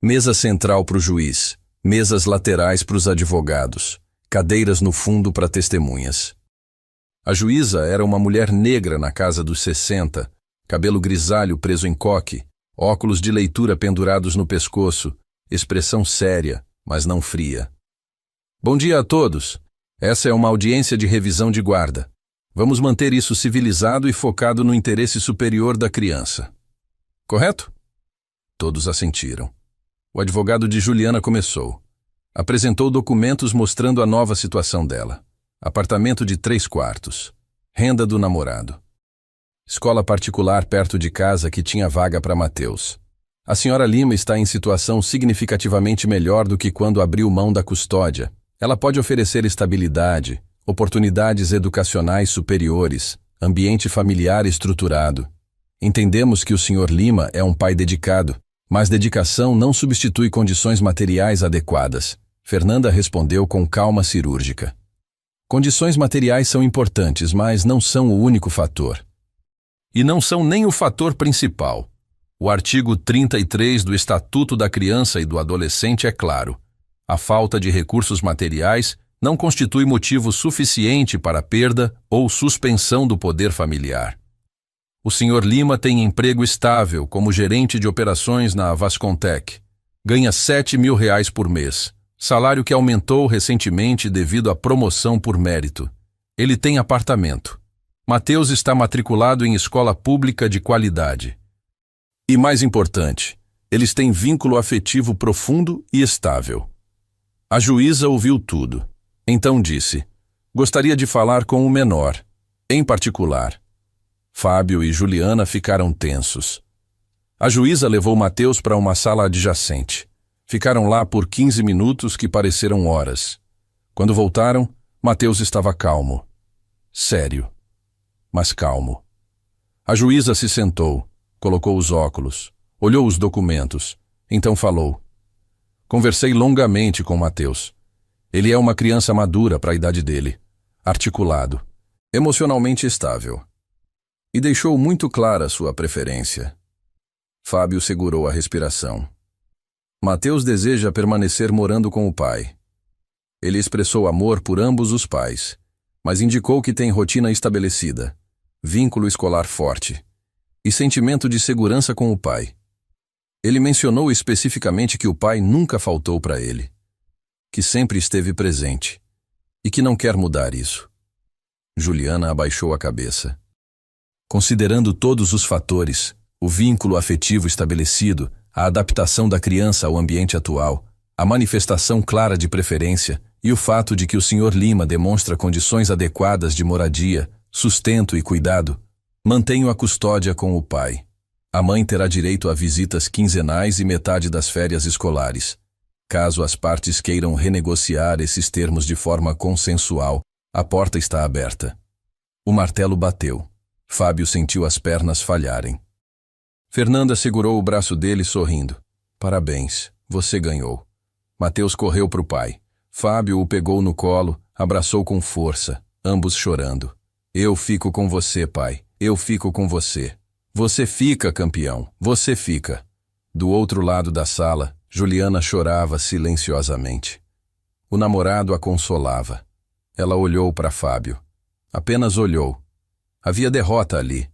Mesa central para o juiz, mesas laterais para os advogados, cadeiras no fundo para testemunhas. A juíza era uma mulher negra na casa dos 60, cabelo grisalho preso em coque, óculos de leitura pendurados no pescoço, expressão séria, mas não fria. Bom dia a todos. Essa é uma audiência de revisão de guarda. Vamos manter isso civilizado e focado no interesse superior da criança. Correto? Todos assentiram. O advogado de Juliana começou. Apresentou documentos mostrando a nova situação dela. Apartamento de 3 quartos. Renda do namorado. Escola particular perto de casa que tinha vaga para Mateus. A senhora Lima está em situação significativamente melhor do que quando abriu mão da custódia. Ela pode oferecer estabilidade, oportunidades educacionais superiores, ambiente familiar estruturado. Entendemos que o senhor Lima é um pai dedicado, mas dedicação não substitui condições materiais adequadas. Fernanda respondeu com calma cirúrgica. Condições materiais são importantes, mas não são o único fator. E não são nem o fator principal. O artigo 33 do Estatuto da Criança e do Adolescente é claro. A falta de recursos materiais não constitui motivo suficiente para a perda ou suspensão do poder familiar. O Sr. Lima tem emprego estável como gerente de operações na Vascontec. Ganha R$7.000 por mês, salário que aumentou recentemente devido à promoção por mérito. Ele tem apartamento. Mateus está matriculado em escola pública de qualidade. E mais importante, eles têm vínculo afetivo profundo e estável. A juíza ouviu tudo. Então disse: gostaria de falar com o menor, em particular. Fábio e Juliana ficaram tensos. A juíza levou Mateus para uma sala adjacente. Ficaram lá por 15 minutos que pareceram horas. Quando voltaram, Mateus estava calmo. Sério, mas calmo. A juíza se sentou, colocou os óculos, olhou os documentos, Então falou. Conversei longamente com Mateus. Ele é uma criança madura para a idade dele, articulado, emocionalmente estável. E deixou muito clara sua preferência. Fábio segurou a respiração. Mateus deseja permanecer morando com o pai. Ele expressou amor por ambos os pais, mas indicou que tem rotina estabelecida, vínculo escolar forte e sentimento de segurança com o pai. Ele mencionou especificamente que o pai nunca faltou para ele, que sempre esteve presente e que não quer mudar isso. Juliana abaixou a cabeça. Considerando todos os fatores, o vínculo afetivo estabelecido, a adaptação da criança ao ambiente atual, a manifestação clara de preferência e o fato de que o Sr. Lima demonstra condições adequadas de moradia, sustento e cuidado, mantenho a custódia com o pai. A mãe terá direito a visitas quinzenais e metade das férias escolares. Caso as partes queiram renegociar esses termos de forma consensual, a porta está aberta. O martelo bateu. Fábio sentiu as pernas falharem. Fernanda segurou o braço dele sorrindo. Parabéns, você ganhou. Mateus correu para o pai. Fábio o pegou no colo, abraçou com força, ambos chorando. Eu fico com você, pai. Eu fico com você. Você fica, campeão. Você fica. Do outro lado da sala, Juliana chorava silenciosamente. O namorado a consolava. Ela olhou para Fábio. Apenas olhou. Havia derrota ali,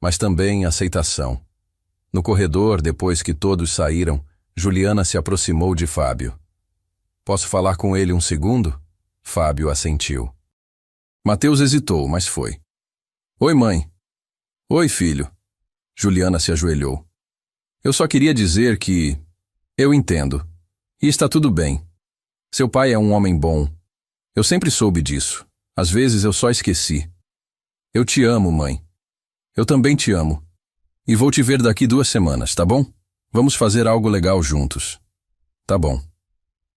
mas também aceitação. No corredor, depois que todos saíram, Juliana se aproximou de Fábio. Posso falar com ele um segundo? Fábio assentiu. Mateus hesitou, mas foi. Oi, mãe. Oi, filho. Juliana se ajoelhou. Eu só queria dizer que... Eu entendo. E está tudo bem. Seu pai é um homem bom. Eu sempre soube disso. Às vezes eu só esqueci. Eu te amo, mãe. Eu também te amo. E vou te ver daqui 2 semanas, tá bom? Vamos fazer algo legal juntos. Tá bom.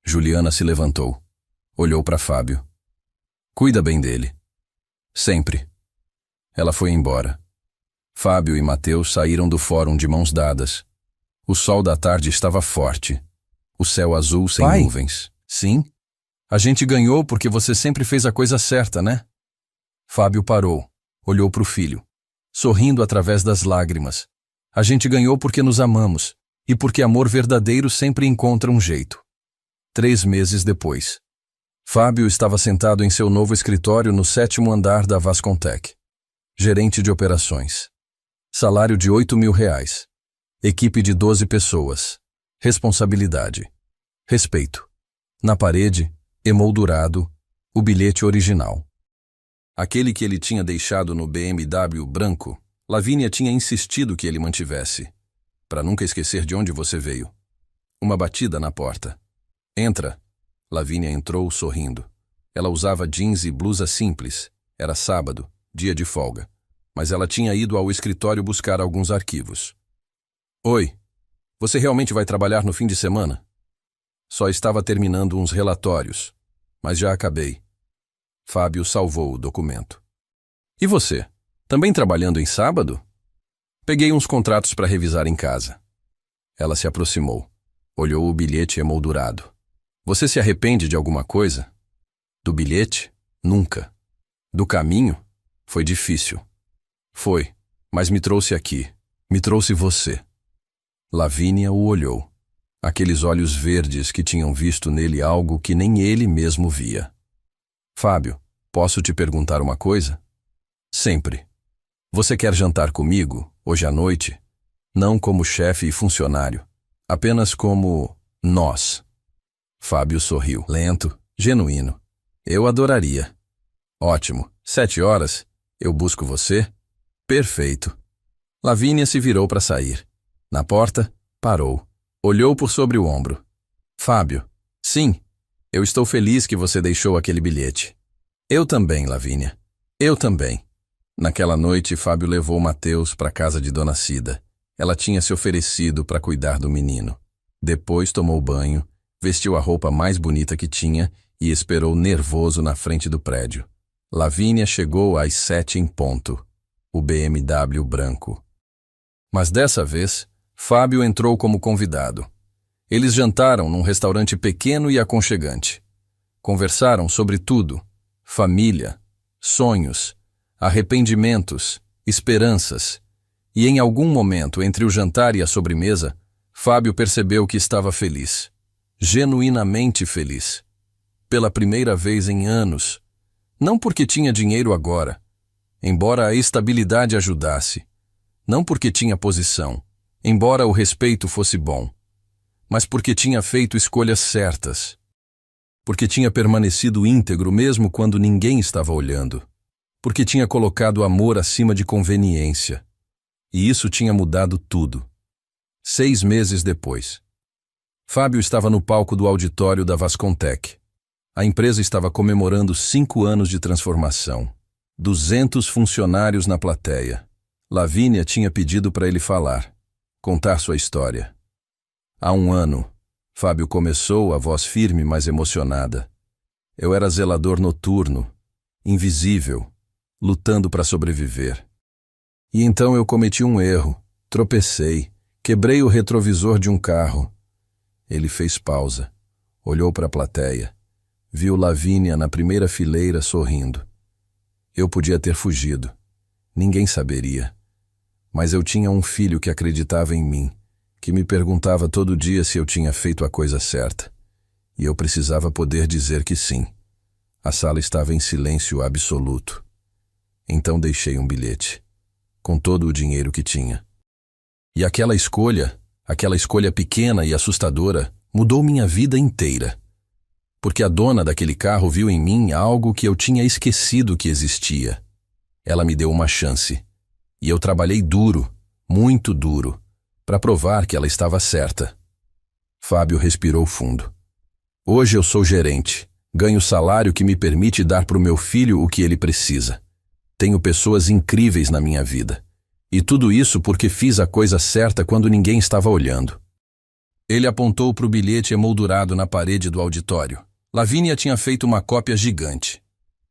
Juliana se levantou. Olhou para Fábio. Cuida bem dele. Sempre. Ela foi embora. Fábio e Mateus saíram do fórum de mãos dadas. O sol da tarde estava forte. O céu azul sem nuvens. Sim? A gente ganhou porque você sempre fez a coisa certa, né? Fábio parou. Olhou para o filho, sorrindo através das lágrimas. A gente ganhou porque nos amamos, e porque amor verdadeiro sempre encontra um jeito. 3 meses depois. Fábio estava sentado em seu novo escritório no 7º andar da Vascontec. Gerente de operações. Salário de R$8.000. Equipe de 12 pessoas. Responsabilidade. Respeito. Na parede, emoldurado, o bilhete original. Aquele que ele tinha deixado no BMW branco, Lavínia tinha insistido que ele mantivesse. Para nunca esquecer de onde você veio. Uma batida na porta. Entra. Lavínia entrou sorrindo. Ela usava jeans e blusa simples. Era sábado, dia de folga. Mas ela tinha ido ao escritório buscar alguns arquivos. Oi, você realmente vai trabalhar no fim de semana? Só estava terminando uns relatórios, mas já acabei. Fábio salvou o documento. E você? Também trabalhando em sábado? Peguei uns contratos para revisar em casa. Ela se aproximou. Olhou o bilhete emoldurado. Você se arrepende de alguma coisa? Do bilhete? Nunca. Do caminho? Foi difícil. Foi, mas me trouxe aqui. Me trouxe você. Lavínia o olhou. Aqueles olhos verdes que tinham visto nele algo que nem ele mesmo via. Fábio, posso te perguntar uma coisa? Sempre. Você quer jantar comigo, hoje à noite? Não como chefe e funcionário, apenas como nós. Fábio sorriu, lento, genuíno. Eu adoraria. Ótimo. 7 horas? Eu busco você? Perfeito. Lavínia se virou para sair. Na porta, parou. Olhou por sobre o ombro. Fábio, sim. Eu estou feliz que você deixou aquele bilhete. Eu também, Lavínia. Eu também. Naquela noite, Fábio levou Mateus para a casa de Dona Cida. Ela tinha se oferecido para cuidar do menino. Depois tomou banho, vestiu a roupa mais bonita que tinha e esperou nervoso na frente do prédio. Lavínia chegou às 7 em ponto. O BMW branco. Mas dessa vez, Fábio entrou como convidado. Eles jantaram num restaurante pequeno e aconchegante. Conversaram sobre tudo: família, sonhos, arrependimentos, esperanças. E em algum momento, entre o jantar e a sobremesa, Fábio percebeu que estava feliz. Genuinamente feliz. Pela primeira vez em anos. Não porque tinha dinheiro agora, embora a estabilidade ajudasse. Não porque tinha posição, embora o respeito fosse bom. Mas porque tinha feito escolhas certas. Porque tinha permanecido íntegro mesmo quando ninguém estava olhando. Porque tinha colocado amor acima de conveniência. E isso tinha mudado tudo. 6 meses depois. Fábio estava no palco do auditório da Vascontec. A empresa estava comemorando 5 anos de transformação. 200 funcionários na plateia. Lavínia tinha pedido para ele falar, contar sua história. Há 1 ano, Fábio começou, a voz firme, mas emocionada. Eu era zelador noturno, invisível, lutando para sobreviver. E então eu cometi um erro, tropecei, quebrei o retrovisor de um carro. Ele fez pausa, olhou para a plateia, viu Lavínia na primeira fileira sorrindo. Eu podia ter fugido, ninguém saberia. Mas eu tinha um filho que acreditava em mim, que me perguntava todo dia se eu tinha feito a coisa certa. E eu precisava poder dizer que sim. A sala estava em silêncio absoluto. Então deixei um bilhete, com todo o dinheiro que tinha. E aquela escolha pequena e assustadora, mudou minha vida inteira. Porque a dona daquele carro viu em mim algo que eu tinha esquecido que existia. Ela me deu uma chance. E eu trabalhei duro, muito duro, para provar que ela estava certa. Fábio respirou fundo. Hoje eu sou gerente, ganho salário que me permite dar para o meu filho o que ele precisa. Tenho pessoas incríveis na minha vida. E tudo isso porque fiz a coisa certa quando ninguém estava olhando. Ele apontou para o bilhete emoldurado na parede do auditório. Lavínia tinha feito uma cópia gigante.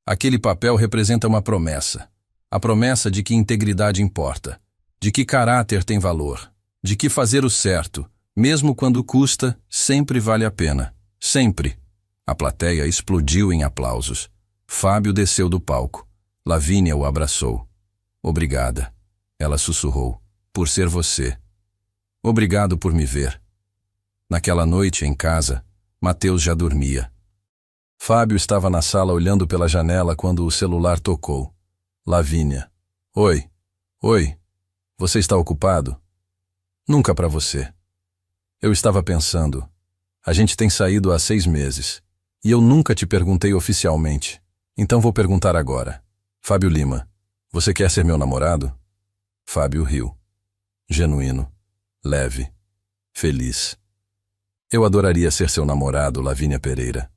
Aquele papel representa uma promessa. A promessa de que integridade importa, de que caráter tem valor, de que fazer o certo, mesmo quando custa, sempre vale a pena. Sempre. A plateia explodiu em aplausos. Fábio desceu do palco. Lavínia o abraçou. Obrigada, ela sussurrou, por ser você. Obrigado por me ver. Naquela noite, em casa, Mateus já dormia. Fábio estava na sala olhando pela janela quando o celular tocou. Lavínia. Oi. Oi. Você está ocupado? Nunca para você. Eu estava pensando. A gente tem saído há 6 meses. E eu nunca te perguntei oficialmente. Então vou perguntar agora. Fábio Lima, você quer ser meu namorado? Fábio riu. Genuíno. Leve. Feliz. Eu adoraria ser seu namorado, Lavínia Pereira.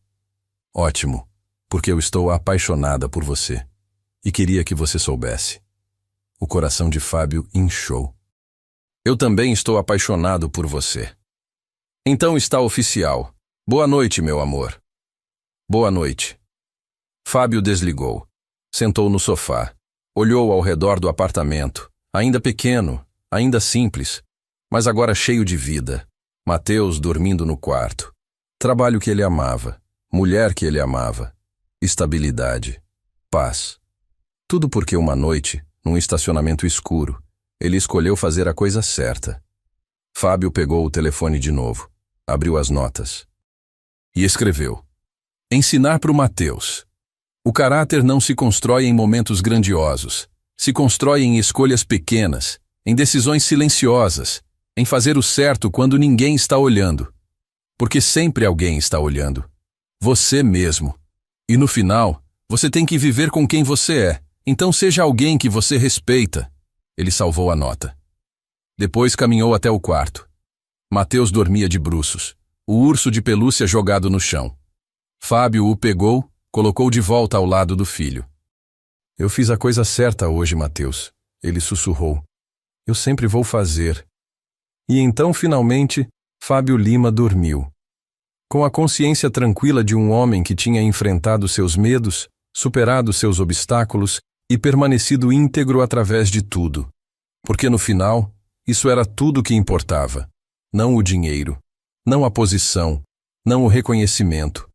Ótimo, porque eu estou apaixonada por você. E queria que você soubesse. O coração de Fábio inchou. Eu também estou apaixonado por você. Então está oficial. Boa noite, meu amor. Boa noite. Fábio desligou. Sentou no sofá. Olhou ao redor do apartamento. Ainda pequeno, ainda simples, mas agora cheio de vida. Mateus dormindo no quarto. Trabalho que ele amava. Mulher que ele amava. Estabilidade. Paz. Tudo porque uma noite, num estacionamento escuro, ele escolheu fazer a coisa certa. Fábio pegou o telefone de novo, abriu as notas e escreveu: Ensinar para o Mateus. O caráter não se constrói em momentos grandiosos. Se constrói em escolhas pequenas, em decisões silenciosas, em fazer o certo quando ninguém está olhando. Porque sempre alguém está olhando. Você mesmo. E no final, você tem que viver com quem você é. Então seja alguém que você respeita. Ele salvou a nota. Depois caminhou até o quarto. Mateus dormia de bruços, o urso de pelúcia jogado no chão. Fábio o pegou, colocou de volta ao lado do filho. Eu fiz a coisa certa hoje, Mateus, ele sussurrou. Eu sempre vou fazer. E então, finalmente, Fábio Lima dormiu. Com a consciência tranquila de um homem que tinha enfrentado seus medos, superado seus obstáculos e permanecido íntegro através de tudo. Porque no final, isso era tudo que importava. Não o dinheiro, Não a posição, não o reconhecimento,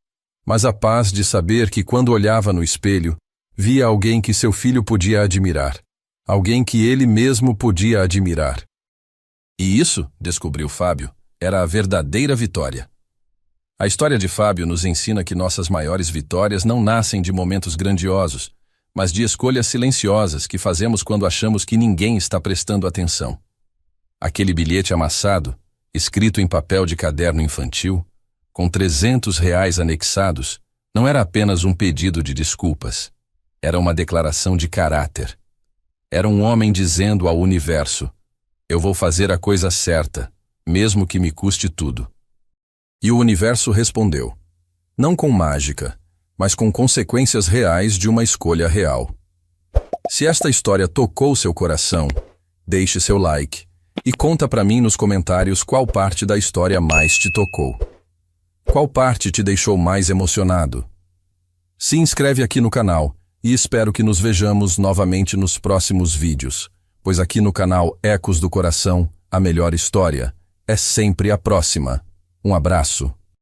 mas a paz de saber que quando olhava no espelho, via alguém que seu filho podia admirar, alguém que ele mesmo podia admirar. E isso, descobriu Fábio, era a verdadeira vitória. A história de Fábio nos ensina que nossas maiores vitórias não nascem de momentos grandiosos, mas de escolhas silenciosas que fazemos quando achamos que ninguém está prestando atenção. Aquele bilhete amassado, escrito em papel de caderno infantil, com R$ 300 anexados, não era apenas um pedido de desculpas. Era uma declaração de caráter. Era um homem dizendo ao universo: eu vou fazer a coisa certa, mesmo que me custe tudo. E o universo respondeu, não com mágica, mas com consequências reais de uma escolha real. Se esta história tocou seu coração, deixe seu like e conta pra mim nos comentários qual parte da história mais te tocou. Qual parte te deixou mais emocionado? Se inscreve aqui no canal e espero que nos vejamos novamente nos próximos vídeos, pois aqui no canal Ecos do Coração, a melhor história é sempre a próxima. Um abraço.